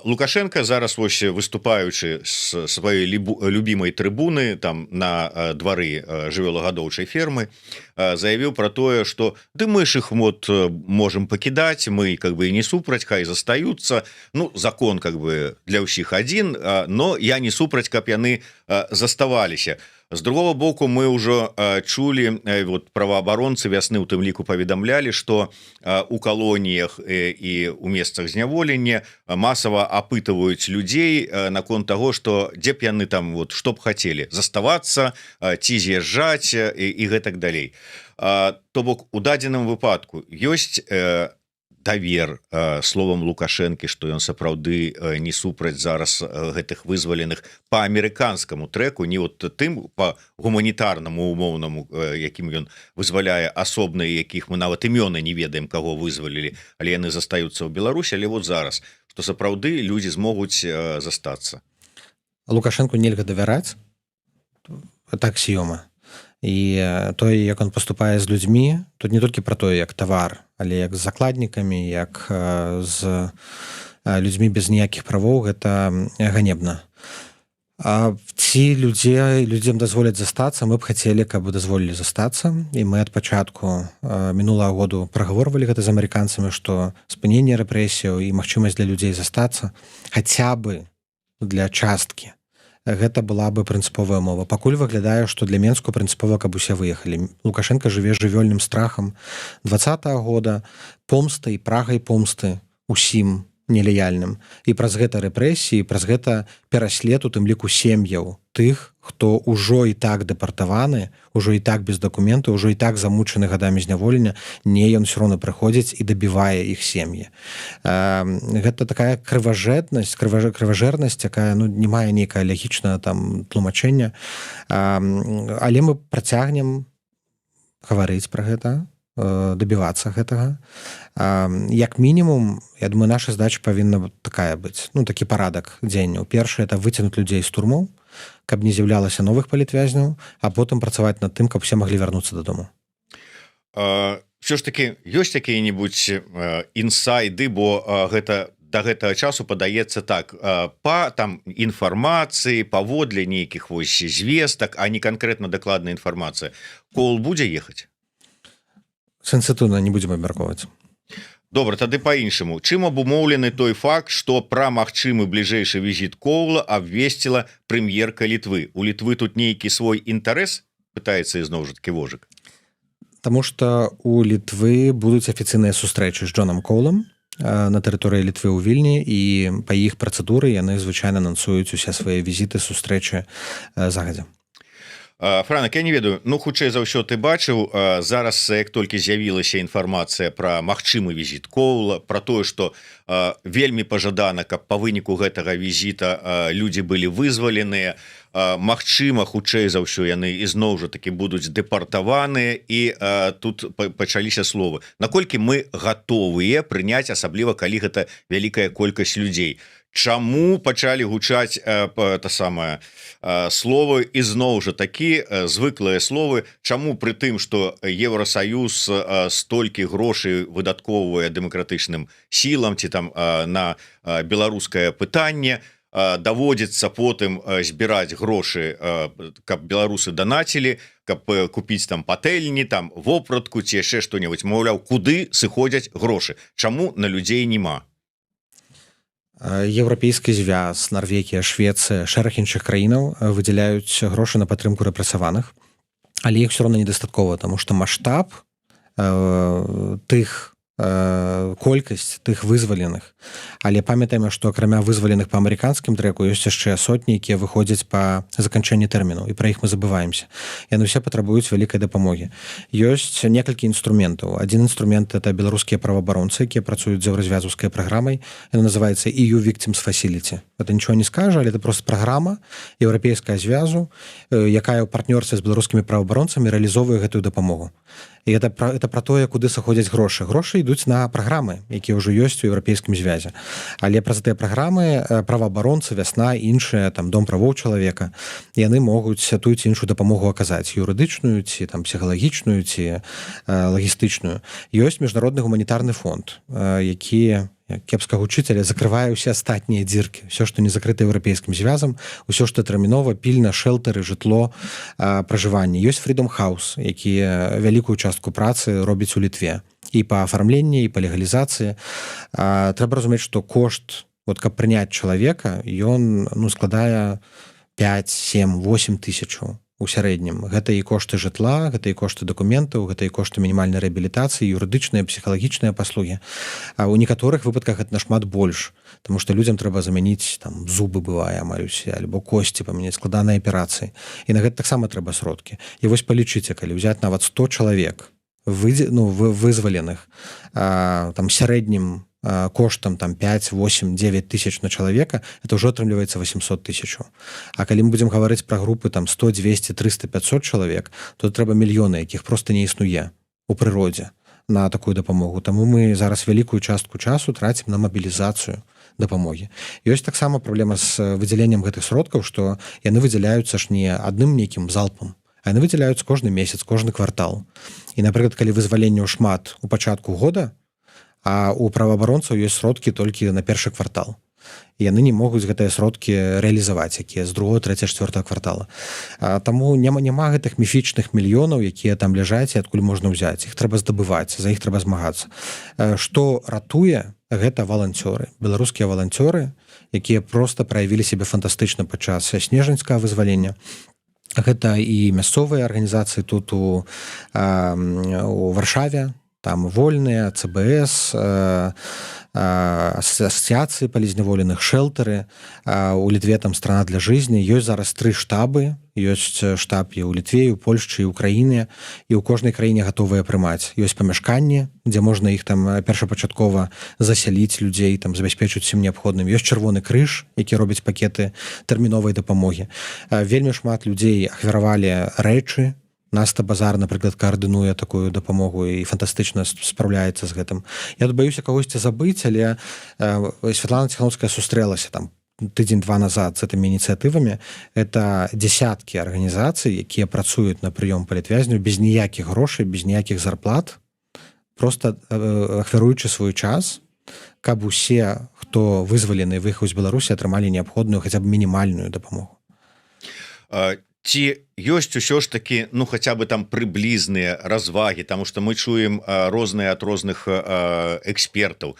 Лукашенко зараз вось выступаючы з сваёй любімай трыбуны там на двары жывёлагадоўчай фермы, заявіў пра тое, што ды мы ж іх вот можам пакідаць, мы как бы і не супраць, хай застаюцца. Ну, закон как бы для ўсіх адзін, но я не супраць, каб яны заставаліся. З другого боку, мы ўжо чулі, вот праваабаронцы вясны у тым ліку паведамлялі, што у калоніях і у месцах зняволення масава апытваюць людзей наконт таго, што дзе б яны там, вот, што б хацелі, заставацца ці з'язджаць і гэтак далей. То бок, у дадзеным выпадку ёсць давер словам Лукашэнкі, што ён сапраўды не супраць зараз гэтых вызваленых па амерыканскаму трэку, не вот тым па гуманітарнаму умоўнаму, якім ён вызваляе асобна, якіх мы нават імёны не ведаем, каго вызвалілі, але яны застаюцца ў Беларусі. Але вот зараз, што сапраўды людзі змогуць застацца. Лукашэнку нельга давяраць, это аксіёма. І тое, як он паступае з людзьмі, тут не толькі пра тое, як тавар, але як з закладнікамі, як з людзьмі без ніякіх правоў, гэта ганебна. Ці людзям дазволяць застацца, мы б хацелі, каб дазволілі застацца, і мы ад пачатку мінулага году прагаворвалі гэта з амерыканцамі, што спыненне рэпрэсіяў і магчымасць для людзей застацца хаця бы для часткі. Гэта была бы прынцыповая мова. Пакуль выглядае, што для Менску прынцыпова, каб усе выехалі. Лукашенко жыве жывёльным страхам 20-го года, помстай, прагай помсты усім нелаяльным. І праз гэта рэпрэсіі, праз гэта пераслед у тым ліку сем'яў тых, хто ўжо і так дэпартаваны, ужо і так без дакументаў, ужо і так замучаны гадамі зняволення, не, ён ўсё роўна прыходзіць і дабівае іх сем'і. Гэта такая крыважэрнасць, якая не мае нейкае лагічнае там тлумачэння. Але мы працягнем гаварыць пра гэта, дабівацца гэтага. Як мінімум, я думаю, наша задача павінна такая быць, такі парадак дзеянняў. Першае, это выцягнуць людзей з турмоў, каб не з'яўлялася новых палітвязняў, а потым працаваць над тым, каб все маглі вярнуцца дадому. Все ж таки ёсць какие-нибудь інсайды, бо гэта до гэтага часу падаецца так, па там інфармацыі, паводле нейкіх вось звестак, а не канкрэтна дакладная інфармацыя. Коул будзе ехаць? Сенсатыўна не будзем абмяркоўваць. Добра, тады па-іншаму. Чым абумоўлены той факт, што пра магчымы бліжэйшы візіт Коула абвесціла прэм'ерка Літвы? У Літвы тут нейкі свой інтарэс? Пытаецца ізноў жа такі Вожык. Таму што у Літвы будуць афіцыйныя сустрэчы з Джонам Коулам на тэрыторыі Літвы ў Вільні, і па іх працэдуры яны звычайна анансуюць усе свае візіты, сустрэчы загадзя. Франак, я не ведаю, ну хутчэй за ўсё ты бачыў, зараз як толькі з'явілася інфармацыя пра магчымы візіт Коула, пра тое, што вельмі пажадана, каб па выніку гэтага візіта людзі былі вызваленыя, магчыма, хутчэй за ўсё яны ізноў жа такі будуць дэпартаваныя, і тут пачаліся словы. Наколькі мы гатовыя прыняць, асабліва калі гэта вялікая колькасць людзей? Чаму пачалі гучаць словы ізноў жа такі звыклыя словы? Чаму пры тым, што Еўрасаюз столькі грошай выдаткоўвае дэмакратычным сілам ці там на беларускае пытанне, даводзіцца потым збіраць грошы, каб беларусы данацілі, каб купіць там патэльні, там вопратку ці яшчэ што-небудзь, маўляў, куды сыходзяць грошы? Чаму на людзей няма? Еўрапейскі звяз, Нарвегія, Швецыя, шэраг іншых краінаў выдзяляюць грошы на падтрымку рэпрэсаваных, але іх все равно недастаткова, таму што маштаб тых колькасць тых вызваленых. Але памятаем, што акрамя вызваленых па амерыканскім трэку ёсць яшчэ сотні, якія выходзяць па заканчэнні тэрміну, і пра іх мы забываемся. Яны ўсе патрабуюць вялікай дапамогі. Ёсць некалькі інструментаў. Адзін інструмент — это беларускія праваабаронцы, якія працуюць з еўразвязаўскай праграмай. Яна называецца EU Victims Facility. Гэта нічого не скажа, але это просто праграма еўрапейская звязу, якая ў партнёрстве з беларускімі праваабаронцамі рэалізоўвае гэтую дапамогу. І это пра тое, куды сыходзяць грошы. Грошы ідуць на праграмы, якія ўжо ёсць у еўрапейскім звязе. Але праз гэтыя праграмы праваабаронцы, Вясна, іншыя, там Дом правоў чалавека, яны могуць тую ці іншую дапамогу аказаць, юрыдычную ці там псіхалагічную ці лагістычную. Ёсць міжнародны гуманітарны фонд, які, кепска гучыць, але закрывае ўсе астатнія дзіркі, ўсё, што не закрыта еўрапейскім звязам, усё, што тэрмінова, пільна, шэлтары, жытло, пражыванне. Ёсць Freedom House, які вялікую частку працы робіць у Літве і па афармленні, і па легалізацыі. Трэба разумець, што кошт, каб прыняць чалавека, ён складае 5, 7, 8 тысячаў у сярэднім. Гэта і кошты жытла, гэта і кошты дакументаў, гэта і кошты мінімальнай рэабілітацыі, юрыдычныя, псіхалагічныя паслугі. А ў некаторых выпадках гэта нашмат больш, таму што людзям трэба замяніць там зубы, бывае, амаль усе, альбо косці памяняць, складаныя аперацыі. І на гэта таксама трэба сродкі. І вось палічыце, калі ўзяць нават 100 чалавек вызваленых там сярэднім коштам там 5, 8, 9 тысяч на чалавека, это ўжо атрымліваецца 800 тысячаў. А калі мы будзем гаварыць пра групы там 100, 200, 300, 500 чалавек, то трэба мільёны, якіх проста не існуе у прыродзе на такую дапамогу. Таму мы зараз вялікую частку часу трацім на мабілізацыю дапамогі. Ёсць таксама праблема з выдзяленнем гэтых сродкаў, што яны выдзяляюцца ж не адным нейкім залпам, а яны выдзяляюцца кожны месяц, кожны квартал. І, напрыклад, калі вызваленняў шмат у пачатку года, а у праваабаронцаў ёсць сродкі толькі на першы квартал. І яны не могуць гэтыя сродкі рэалізаваць, якія з 2, 3, 4 квартала. Таму няма гэтых міфічных мільёнаў, якія там ляжаць і адкуль можна ўзяць. Іх трэба здабываць, за іх трэба змагацца. Што ратуе, гэта валанцёры. Беларускія валанцёры, якія проста праявілі сябе фантастычна падчас снежаньскага вызвалення. Гэта і мясцовыя арганізацыі тут у Варшаве, там вольныя, ЦБС, асацыяцыі палізняволеных, шэлтары. У Літве там страна для жизни. Ёсць зараз 3 штабы. Ёсць штаб і ў Літве, і ў Польшчы, і ў краіне. І ў кожнай краіне гатовыя прымаць. Ёсць памяшканні, дзе можна іх там першапачаткова засяліць людзей, там забяспечыць усім неабходным. Ёсць Чырвоны крыж, які робіць пакеты тэрміновай дапамогі. Вельмі шмат людзей ахвяравалі рэчы. Наста Базар, напрыклад, каардынуе такую дапамогу і фантастычна спраўляецца з гэтым. Я тут баюся кагосьці забыць, але Святлана Ціхановская сустрэлася там тыдзень-два назад з этими ініцыятывамі, это десяткі арганізацый, якія працуюць на прыём палітвязняў без ніякіх грошай, без ніякіх зарплат, просто ахвяруючы свой час, каб усе, хто вызвалены выехаў з Беларусі, атрымалі неабходную хаця б мінімальную дапамогу. Ці ёсць усё ж таки хаця бы там прыблізныя развагі, тому что мы чуем розныя ад розных экспертаў.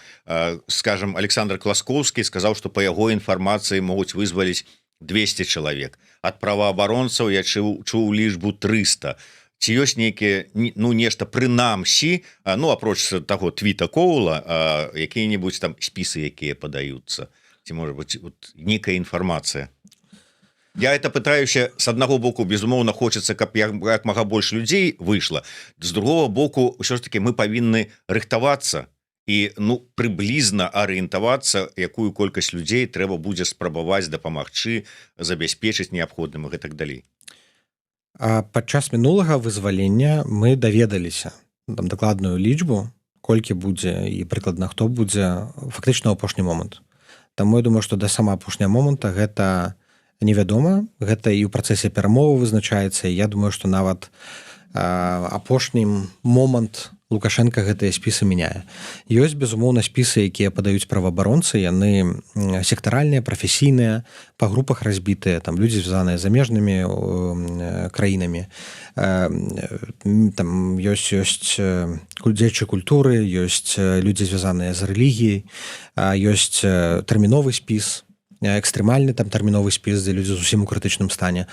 Скажем, Александр Класкоўскі сказаў, што па яго інфармацыі могуць вызваліць 200 чалавек. Ад праваабаронцаў я чуў лічбу 300. Ці ёсць нейкія нешта прынамсі, апроч таго твіта Коула, якія-небудзь там спісы, якія падаюцца, ці можа быць нейкая інфармацыя. Я это пытаюся, с аднаго боку, безумоўна, хочется, каб як мага больш людзей выйшла. З другого боку, ўсё ж таки мы павінны рыхтавацца і прыблізна арыентавацца, якую колькасць людзей трэба будзе спрабаваць дапамагчы, забяспечыць неабходным і гэтак далей. Падчас мінулага вызвалення мы даведаліся там дакладную лічбу, колькі будзе і прыкладна хто будзе фактычна ў апошні момант. Таму я думаю, што да сама апошняга моманта гэта невядома, гэта і ў працэсе перамовы вызначаецца, і я думаю, што нават апошні момант Лукашенко гэтыя спісы мяняе. Ёсць, безумоўна, спісы, якія падаюць праваабаронцы, яны сектаральныя, прафесійныя, па групах разбітыя, там людзі звязаныя з замежнымі краінамі. Там ёсць дзеячы культуры, ёсць людзі звязаныя з рэлігіяй, ёсць тэрміновы спіс, экстрэмальны там тэрміновы спіс, дзе людзі зусім у крытычным стане.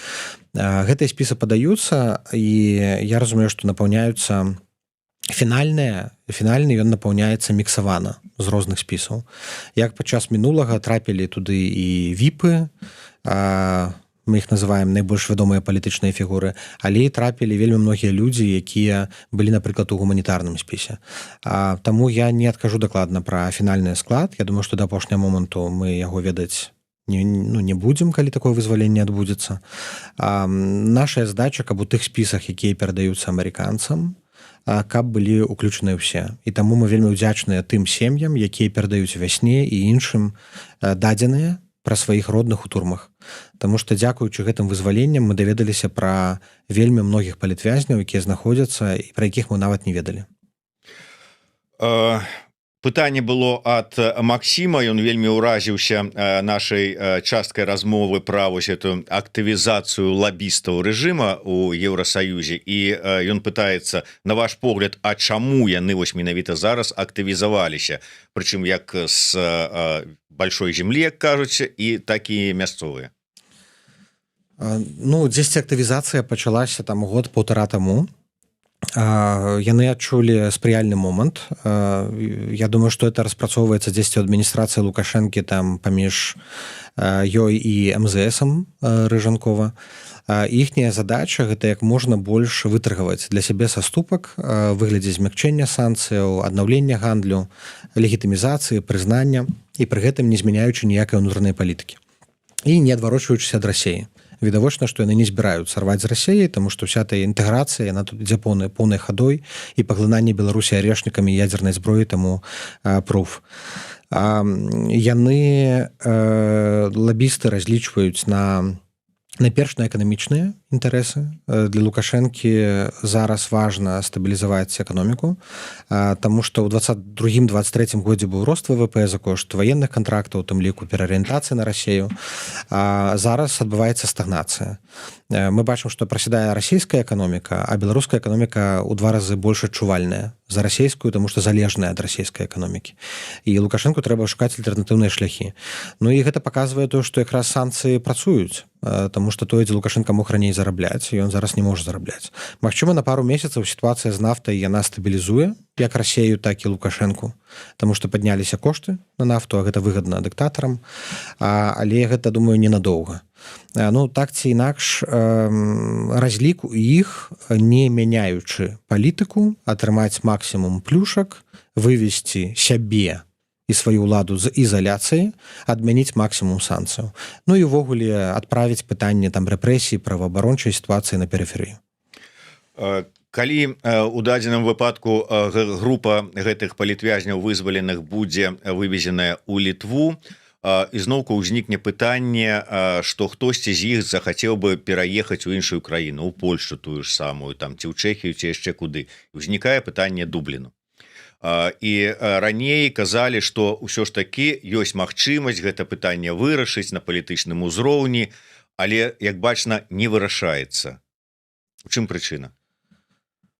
Гэтыя спісы падаюцца, і я разумею, што напаўняюцца фінальны ён напаўняецца міксавана з розных спісаў. Як падчас мінулага трапілі туды і віпы, мы іх называем найбольш вядомыя палітычныя фігуры, але і трапілі вельмі многія людзі, якія былі, напрыклад, у гуманітарным спісе. Таму я не адкажу дакладна пра фінальны склад. Я думаю, што да апошняга моманту мы яго ведаць не будзем, калі такое вызваленне адбудзецца. Наша задача, каб у тых спісах, якія перадаюцца амерыканцам, каб былі ўключаныя ўсе. І таму мы вельмі ўдзячныя тым сем'ям, якія перадаюць вясне і іншым дадзеныя пра сваіх родных у турмах. Таму што, дзякуючы гэтым вызваленням, мы даведаліся пра вельмі многіх палітвязняў, якія знаходзяцца і пра якіх мы нават не ведалі. Пытанне было ад Максіма, ён вельмі ўразіўся нашай часткай размовы пра вось эту актывізацыю лабістаў рэжыма ў Еўрасаюзе, і ён пытаецца, на ваш погляд, а чаму яны вось менавіта зараз актывізаваліся, прычым як з большой землі, як кажуць, і так і мясцовыя? Дзесьці актывізацыя пачалася там год-паўтара таму. Яны адчулі спрыяльны момант. Я думаю, што это распрацоўваецца дзесьці ў адміністрацыі Лукашэнкі там паміж ёй і МЗСам Рыжанкова. Іхняя задача гэта як можна больш вытрагаваць для сябе саступак выглядзе змякчэння санкцыяў, аднаўлення гандлю, легітымізацыі, прызнання, і пры гэтым не змяняючы ніякай унутранай палітыкі і не адварочваючыся ад Расіі. Відавочна, што яны не збіраюцца рваць з Расіяй, таму што вся тая інтэграцыя, яна тут ідзе поўнай хадой, і паглынанне Беларусі арешнікамі ядзернай зброі таму пруф. Яны, лабісты, разлічваюць найперш на эканамічныя інтарэсы. Для Лукашэнкі зараз важна стабілізаваць эканоміку, таму што ў 22-23 годзе быў рост ВВП за кошт ваенных кантрактаў, у тым ліку пераарыентацыі на Расію. Зараз адбываецца стагнацыя. Мы бачым, што прасядае расійская эканоміка, а беларуская эканоміка ў 2 разы больш адчувальная за расійскую, таму што залежная ад расійскай эканомікі. І Лукашэнку трэба шукаць альтэрнатыўныя шляхі. І гэта паказвае тое, што якраз санкцыі працуюць, таму што тое, дзе Лукашенка мог раней зарабляць, ён зараз не можа зарабляць. Магчыма, на пару месяцаў сітуацыя з нафтай яна стабілізуе як Расію, так і Лукашэнку, таму што падняліся кошты на нафту, а гэта выгадна дыктатарам, але гэта, думаю, ненадоўга. Так ці інакш, разлік у іх, не мяняючы палітыку, атрымаць максімум плюшак, вывесці сябе і сваю ўладу з ізаляцыі, адмяніць максімум санкцыяў. І ўвогуле адправіць пытанне там рэпрэсій, праваабарончай сітуацыі на перыферыю. Калі у дадзеным выпадку група гэтых палітвязняў вызваленых будзе вывезеная ў Літву, ізноўку ўзнікне пытанне, што хтосьці з іх захацеў бы пераехаць у іншую краіну, у Польшу тую ж самую, там ці ў Чэхію, ці яшчэ куды. Узнікае пытанне Дубліну. І раней казалі, што ўсё ж такі ёсць магчымасць гэта пытанне вырашыць на палітычным узроўні, але, як бачна, не вырашаецца. У чым прычына?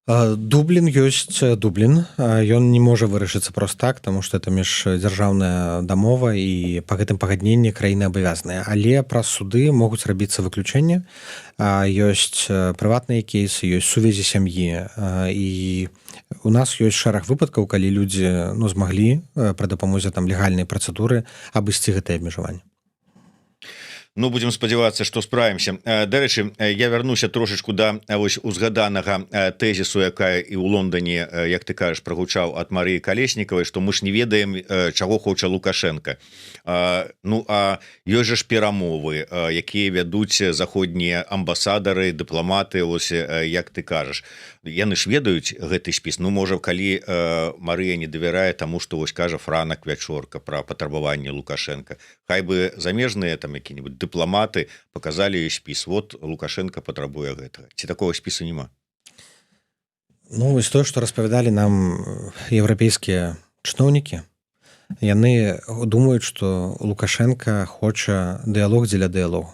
Дублін ёсць Дублін, ён не можа вырашыцца проста так, таму што это міждзяржаўная дамова і па гэтым пагадненні краіны абавязаныя, але праз суды могуць рабіцца выключэнне. Ёсць прыватныя кейсы, ёсць сувязі сям'і, і у нас ёсць шэраг выпадкаў, калі людзі змаглі пры дапамозе там легальнай працэдуры абысці гэтае абмежаванне. Ну, будем спадзявацца, што справімся. Дарэчы, я вярнуся трошачку да вось узгаданага тэзісу, якая і ў Лондоне, як ты кажаш, прагучаў ад Марыі Калеснікавай, што мы ж не ведаем, чаго хоча Лукашенко. Ну, а ёсць жа ж перамовы, якія вядуць заходнія амбасадары, дыпламаты, ось як ты кажаш. Яны ж ведаюць гэты спіс. Ну, можа, калі Марыя не давярае таму, што вось кажа Франак Вячорка пра патрабаванне Лукашенко. Хай бы замежныя там які-нибудь дыпламаты показалі спіс. Вот Лукашенко патрабуе гэтага. Ці такого спісу няма? Ну, вось тое, што распавядалі нам еўрапейскія чыноўнікі, яны думаюць, што Лукашенко хоча дыялог дзеля дыялогу.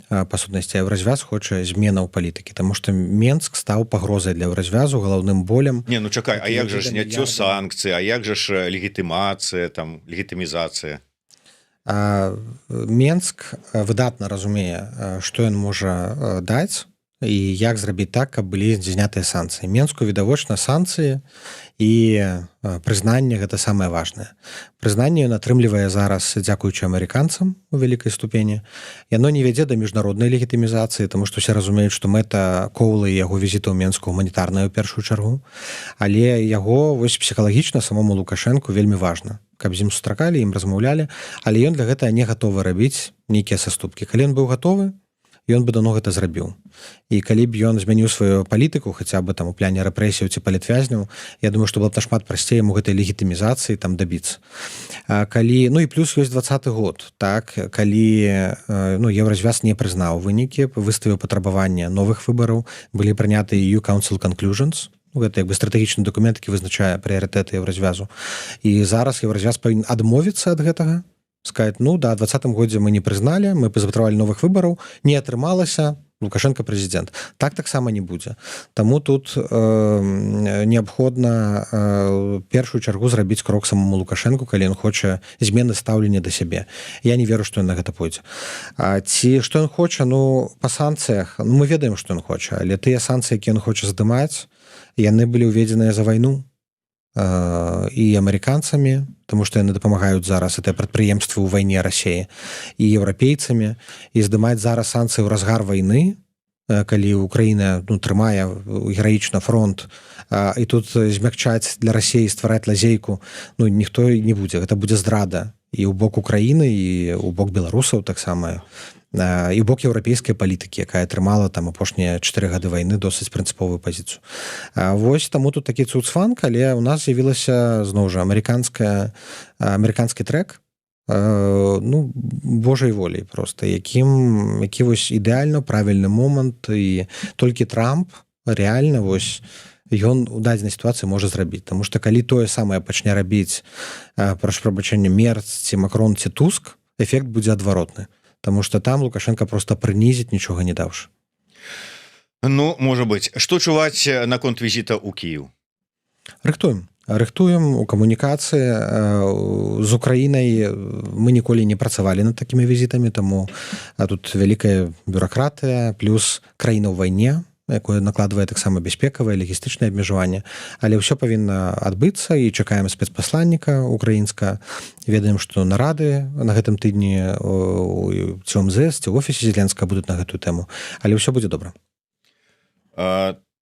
Па сутнасці, Еўразвяз хоча зменаў палітыкі, таму што Менск стаў пагрозай для Еўразвязу, галаўным болем. Не, ну чакай, а як жа зняццё санкцый, а як жа ж легітымацыя, там, легітымізацыя? Менск выдатна разумее, што ён можа даць і як зрабіць так, каб былі знятыя санкцыі. Менску відавочна санкцыі і прызнанне гэта самае важнае. Прызнанне ён атрымлівае зараз дзякуючы амерыканцам у вялікай ступені. Яно не вядзе да міжнароднай легітымізацыі, таму што ўсе разумеюць, што мэта Коўла і яго візіта ў Менску гуманітарная ў першую чаргу, але яго вось псіхалагічна самому Лукашэнку вельмі важна, каб з ім сустракалі, ім размаўлялі, але ён для гэтага не гатовы рабіць нейкія саступкі. Калі ён быў гатовы, ён бы давно гэта зрабіў. І калі б ён змяніў сваю палітыку, хаця бы там у пляне рэпрэсіяў ці палітвязняў, я думаю, што было б нашмат прасцей яму гэтай легітымізацыі там дабіцца. Калі, ну і плюс ёсць 20-й год, так, калі Еўразвяз не прызнаў вынікі, выставіў патрабаванне новых выбараў, былі прыняты EU Council Conclusions, гэта як бы стратэгічны дакумент, які вызначае прыярытэты Еўразвязу. І зараз Еўразвяз павінен адмовіцца ад гэтага, сказать, ну да, 20-м годзе мы не прызналі, мы пазапатрабавалі новых выбараў, не атрымалася, Лукашенко прэзідэнт. Так таксама не будзе. Таму тут неабходна першую чаргу зрабіць крок самому Лукашенку, калі ён хоча змены стаўлення да сябе. Я не веру, што ён на гэта пойдзе. Ці што ён хоча, ну, па санкцыях, ну, мы ведаем, што ён хоча, але тыя санкцыі, якія ён хоча здымаць, яны былі ўведзеныя за вайну і амерыканцамі, тому што яны дапамагаюць зараз гэтыя прадпрыемствы ў вайне Расіі, і еўрапейцамі, і здымаць зараз санкцыі ў разгар вайны, калі Украіна трымае гераічна фронт, і тут змякчаць для Расіі, ствараць лазейку, ну, ніхто не будзе. Гэта будзе здрада і ў бок Украіны, і ў бок беларусаў таксама, і ў бок еўрапейскай палітыкі, якая атрымала там апошнія 4 гады вайны досыць прынцыповую пазіцыю. Вось таму тут такі цуцфанк, але ў нас з'явілася зноў жа амерыканскі трэк, ну, Божай волей проста, які вось ідэальна правільны момант, і толькі Трамп рэальна вось ён у дадзенай сітуацыі можа зрабіць, таму што калі тое самае пачне рабіць, прашу прабачэння, Мерц ці Макрон ці Туск, эфект будзе адваротны. Таму што там Лукашенко проста прынізіць, нічога не даўшы. Ну, можа быць. Што чуваць наконт візіта ў Кіеў? Рыхтуем у камунікацыі. З Украінай мы ніколі не працавалі над такімі візітамі, таму тут вялікая бюракратыя, плюс краіна ў вайне, якое накладвае таксама бяспекавае, лагістычнае абмежаванне. Але ўсё павінна адбыцца, і чакаем спецпасланніка украінска. Ведаем, што нарады на гэтым тыдні ці ў МЗС, ці ў офісе Зеленскага будуць на гэтую тэму. Але ўсё будзе добра.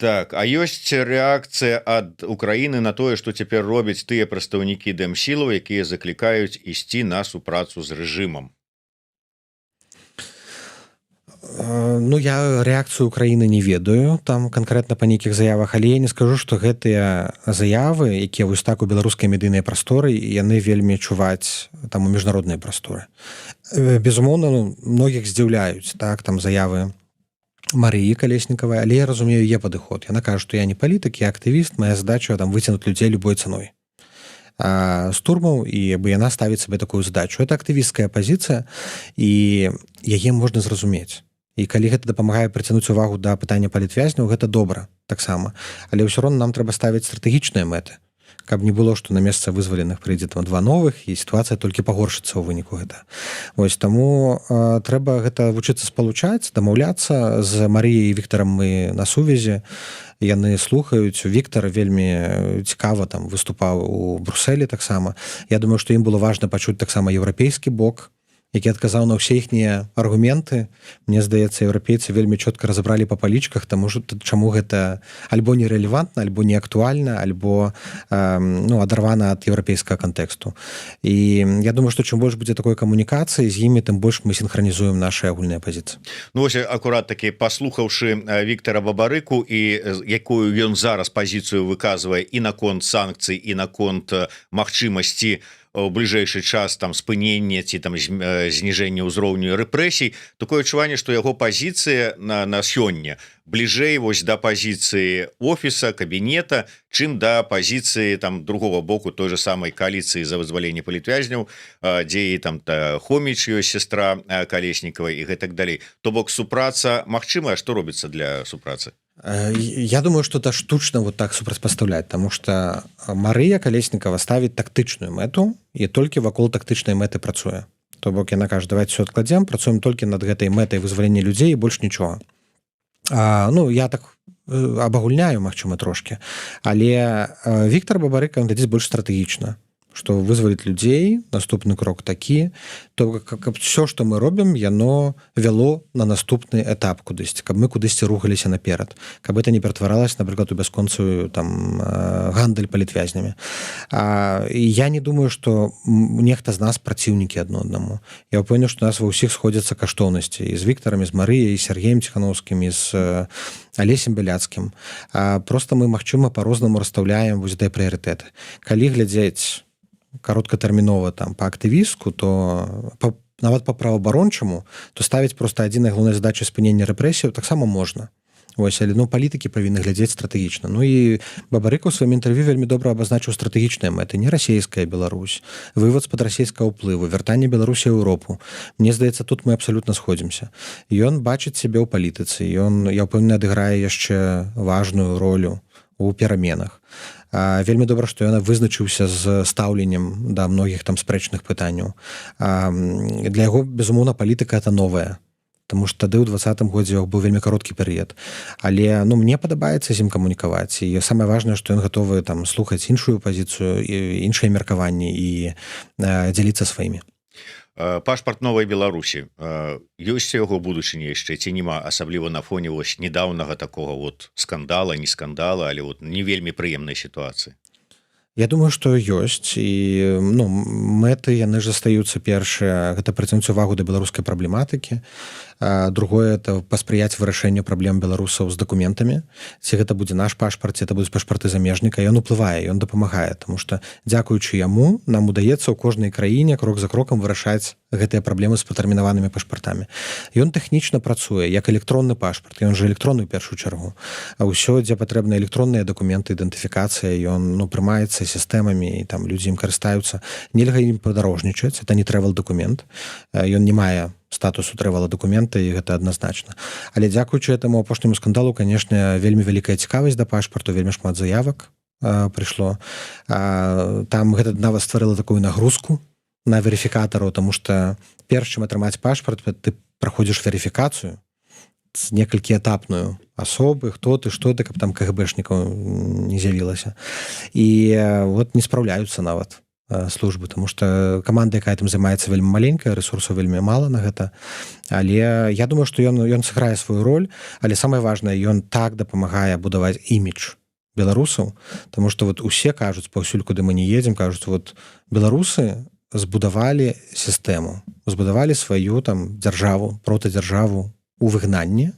Так, а ёсць рэакцыя ад Украіны на тое, што цяпер робяць тыя прадстаўнікі дэмсілаў, якія заклікаюць ісці на супрацу з рэжымам? Ну я рэакцыю Украіны не ведаю там канкрэтна па нейкіх заявах, але я не скажу, што гэтыя заявы, якія вось так у беларускай медыйнай прасторы, яны вельмі чуваць там у міжнароднай прасторы. Безумоўна, многіх здзіўляюць так там заявы Марыі Калеснікавай, але я разумею яе падыход. Яна кажа, што я не палітык, я актывіст, моя задача там выцягнуць людзей любой цаной з турмаў, і абы яна ставіць сабе такую задачу. Это актывісцкая пазіцыя, і яе можна зразумець. І калі гэта дапамагае прыцягнуць увагу да пытання палітвязняў, гэта добра таксама. Але ўсё роўна нам трэба ставіць стратэгічныя мэты, каб не было, што на месца вызваленых прыйдзе там 2 новых, і сітуацыя толькі пагоршыцца ў выніку гэта. Вось таму трэба гэта вучыцца спалучаць, дамаўляцца. З Марыяй і Віктарам мы на сувязі, яны слухаюць. Віктар вельмі цікава там выступаў у Брусэлі таксама. Я думаю, што ім было важна пачуць таксама еўрапейскі бок, які адказаў на ўсе іхнія аргументы. Мне здаецца, еўрапейцы вельмі чётка разабралі па палічках, таму чаму гэта альбо нерэлевантна, альбо не актуальна, альбо адарвана ад еўрапейскага кантэксту. І я думаю, што чым больш будзе такой камунікацыі з імі, тым больш мы сінхранізуем нашы агульныя пазіцыі. Ну вось акурат такі, паслухаўшы Віктара Бабарыку і якую ён зараз пазіцыю выказвае і наконт санкцый, і наконт магчымасці у бліжэйшы час там спынення ці там зніжэння ўзроўню рэпрэсій, такое адчуванне, што яго пазіцыя на сёння бліжэй вось да пазіцыі офіса, кабінета, чым да пазіцыі там другого боку той же самай коаліцыі за вызваленне палітвязняў, дзе і там Хоміч ёсць сестра Калеснікавай і гэтак далей. То бок супраца магчымая, што робіцца для супрацы? Я думаю, что это штучно вот так супрацьпастаўляць, потому что Марыя Калеснікава ставіць тактычную мэту і толькі вакол тактычнай мэты працуе. То бок яна кажа, давайте все адкладзем, працуем толькі над гэтай мэтай вызвалення людзей і больш нічога. Я так абагульняю, магчыма, трошки, але Віктар Бабарыка глядзіць больш стратэгічна, што вызваліць людзей, наступны крок такі, то каб все, што мы робім, яно вяло на наступны этап кудысьці, каб мы кудысьці рухаліся наперад, каб это не ператваралася, напрыклад, у бясконцую там гандаль палітвязнямі. І я не думаю, што нехта з нас праціўнікі адно аднаму. Я ўпэўнены, што у нас ва ўсіх сходзяцца каштоўнасці і з Віктарамі, з Марыяй, і Сергеем Ціхановскім, і з Алесем Бяляцкім. Просто мы, магчыма, па-рознаму расстаўляем вось гэтыя прыярытэты. Калі глядзець кароткатэрмінова там па актывістку, то нават па праваабарончаму, то ставіць проста адзінай галоўнай задачай спынення рэпрэсіяў таксама можна. Вось, але палітыкі павінны глядзець стратэгічна. І Бабарыка ў сваім інтэрв'ю вельмі добра абазначыў стратэгічныя мэты. Не расійская Беларусь, вывод з-пад расійскага ўплыву, вяртанне Беларусі ў Еўропу. Мне здаецца, тут мы абсалютна сходзімся. Ён бачыць сябе ў палітыцы. Ён, я ўпэўнены, адыграе яшчэ важную ролю у пераменах. Вельмі добра, што ён вызначыўся з стаўленнем да многіх там спрэчных пытанняў. Для яго, безумоўна, палітыка это новая, таму што тады ў 20-м годзе быў вельмі кароткі перыяд. Але мне падабаецца з ім камунікаваць, і самае важнае, што ён гатовы там слухаць іншую пазіцыю, іншыя меркаванні і дзяліцца сваімі. Пашпарт новай Беларусі, ёсць яго будучыня яшчэ ці няма, асабліва на фоне вось недаўнага такога вот скандала, не скандала, але вот не вельмі прыемнай сітуацыі? Я думаю, што ёсць, і мэты яны ж застаюцца. Першае, гэта прыцягнуць увагу да беларускай праблематыкі. Другое, это паспрыяць вырашэнню праблем беларусаў з дакументамі. Ці гэта будзе наш пашпарт, ці это будуць пашпарты замежніка, ён уплывае, ён дапамагае, таму што дзякуючы яму нам удаецца ў кожнай краіне крок за крокам вырашаць гэтыя праблемы з патэрмінаванымі пашпартамі. Ён тэхнічна працуе як электронны пашпарт, ён жа электронны ў першую чаргу. А ўсё, дзе патрэбныя электронныя дакументы, ідэнтыфікацыя, ён прымаецца сістэмамі, і там людзі ім карыстаюцца. Нельга ім падарожнічаць, это не трэвел дакумент, ён не мае статусу трэвала дакумента, і гэта адназначна. Але дзякуючы этаму апошняму скандалу, канешне, вельмі вялікая цікавасць да пашпарту, вельмі шмат заявак прыйшло. Там гэта нават стварыла такую нагрузку на верыфікатараў, таму што перш чым атрымаць пашпарт, ты праходзіш верыфікацыю некалькі этапную асобы, хто ты, што ты, каб там КГБшнікаў не з'явілася. І вот не спраўляюцца нават службы, тому што каманда, якая там займаецца, вельмі маленькая, рэсурсаў вельмі мала на гэта. Але я думаю, што ён сыграе сваю роль, але самае важнае, ён так дапамагае будаваць імідж беларусаў, тому што вот усе кажуць, паўсюль, куды мы не едзем, кажуць, вот беларусы збудавалі сістэму, збудавалі сваю там дзяржаву, протадзяржаву у выгнанні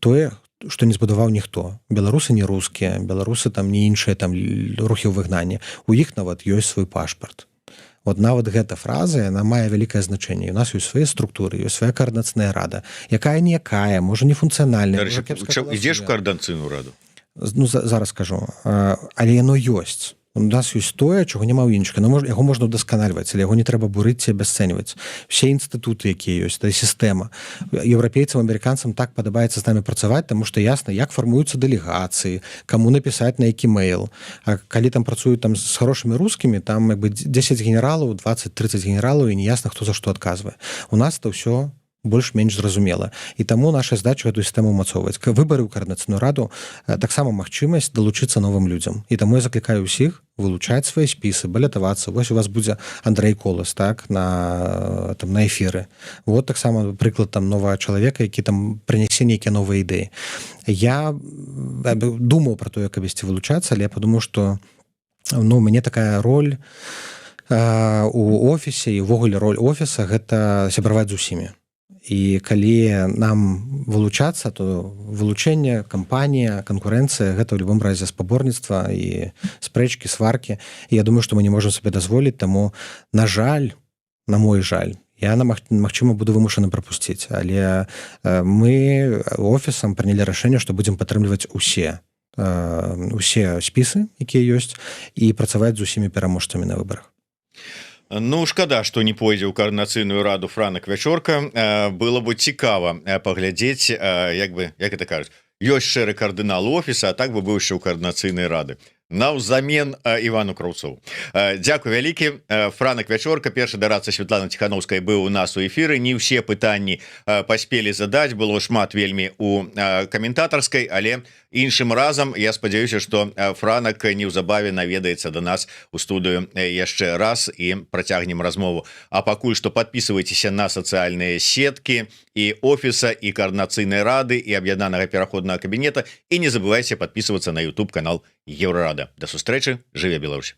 тое, што не збудаваў ніхто. Беларусы не рускія, беларусы там не іншыя там рухі ў выгнанні. У іх нават ёсць свой пашпарт. Вот нават гэта фраза, яна мае вялікае значэнне. У нас ёсць свае структуры, ёсць свая координацыйная рада, якая-ніякая, можа не функцыянальная. Ідзеш в координацыйную раду? Ну, зараз скажу. Але яно ёсць. У нас ёсць тое, чого няма ў іншых. Яго можна ўдасканальваць, але яго не трэба бурыць ці абясцэньваць. Все інстытуты, якія ёсць, это сістэма. Еўрапейцам, амерыканцам так падабаецца з намі працаваць, таму што ясна, як фармуюцца дэлегацыі, каму напісаць на які мейл. А калі там працуюць там з хорошымі рускімі, там як бы 10 генералаў, 20-30 генералаў і неясна, хто за што адказвае. У нас это ўсё больш-менш зразумела. І таму наша задача гэтую сістэму ўмацоўваць. Выбары ў координацыйную раду таксама магчымасць далучыцца новым людзям. І таму я заклікаю ўсіх вылучаць свае спісы, балятавацца. Вось у вас будзе Андрэй Колас, так, на эфіры. Вот таксама прыклад там новага чалавека, які там прынясе нейкія новыя ідэі. Я думаў пра тое, каб ісці вылучацца, але я падумаў, што у мяне такая роль у офісе і ўвогуле роль офіса гэта сябраваць з усімі. І калі нам вылучацца, то вылучэнне, кампанія, канкурэнцыя, гэта ў любым разе спаборніцтва і спрэчкі, сваркі. І я думаю, што мы не можам сабе дазволіць, таму, на жаль, на мой жаль, я, магчыма, буду вымушаны прапусціць. Але мы офісам прынялі рашэнне, што будзем падтрымліваць усе спісы, якія ёсць, і працаваць з усімі пераможцамі на выбарах. Ну, шкада, што не пойдзе ў координацыйную раду Франак Вячорка. Было бы цікава паглядзець, як это кажуць, ёсць шэры кардынал офіса, а так бы быў яшчэ ў координацыйнай рады. Наўзамен Івану Краўцову. Дзякуй вялікі. Франак Вячорка, першы дарадца Святланы Ціханаўскай, быў у нас у эфіры. Не ўсе пытанні паспелі задаць, было шмат вельмі у каментатарскай, але іншым разам я спадзяюся, што Франак неўзабаве наведаецца да нас у студыю яшчэ раз і працягнем размову. А пакуль што падпісывайцеся на сацыяльныя сеткі і офіса, і координацыйнай рады, і аб'яднанага пераходнага кабінета, і не забывайце падпісвацца на YouTube канал Еўрарада. До сустрэчы, жыве Беларусь.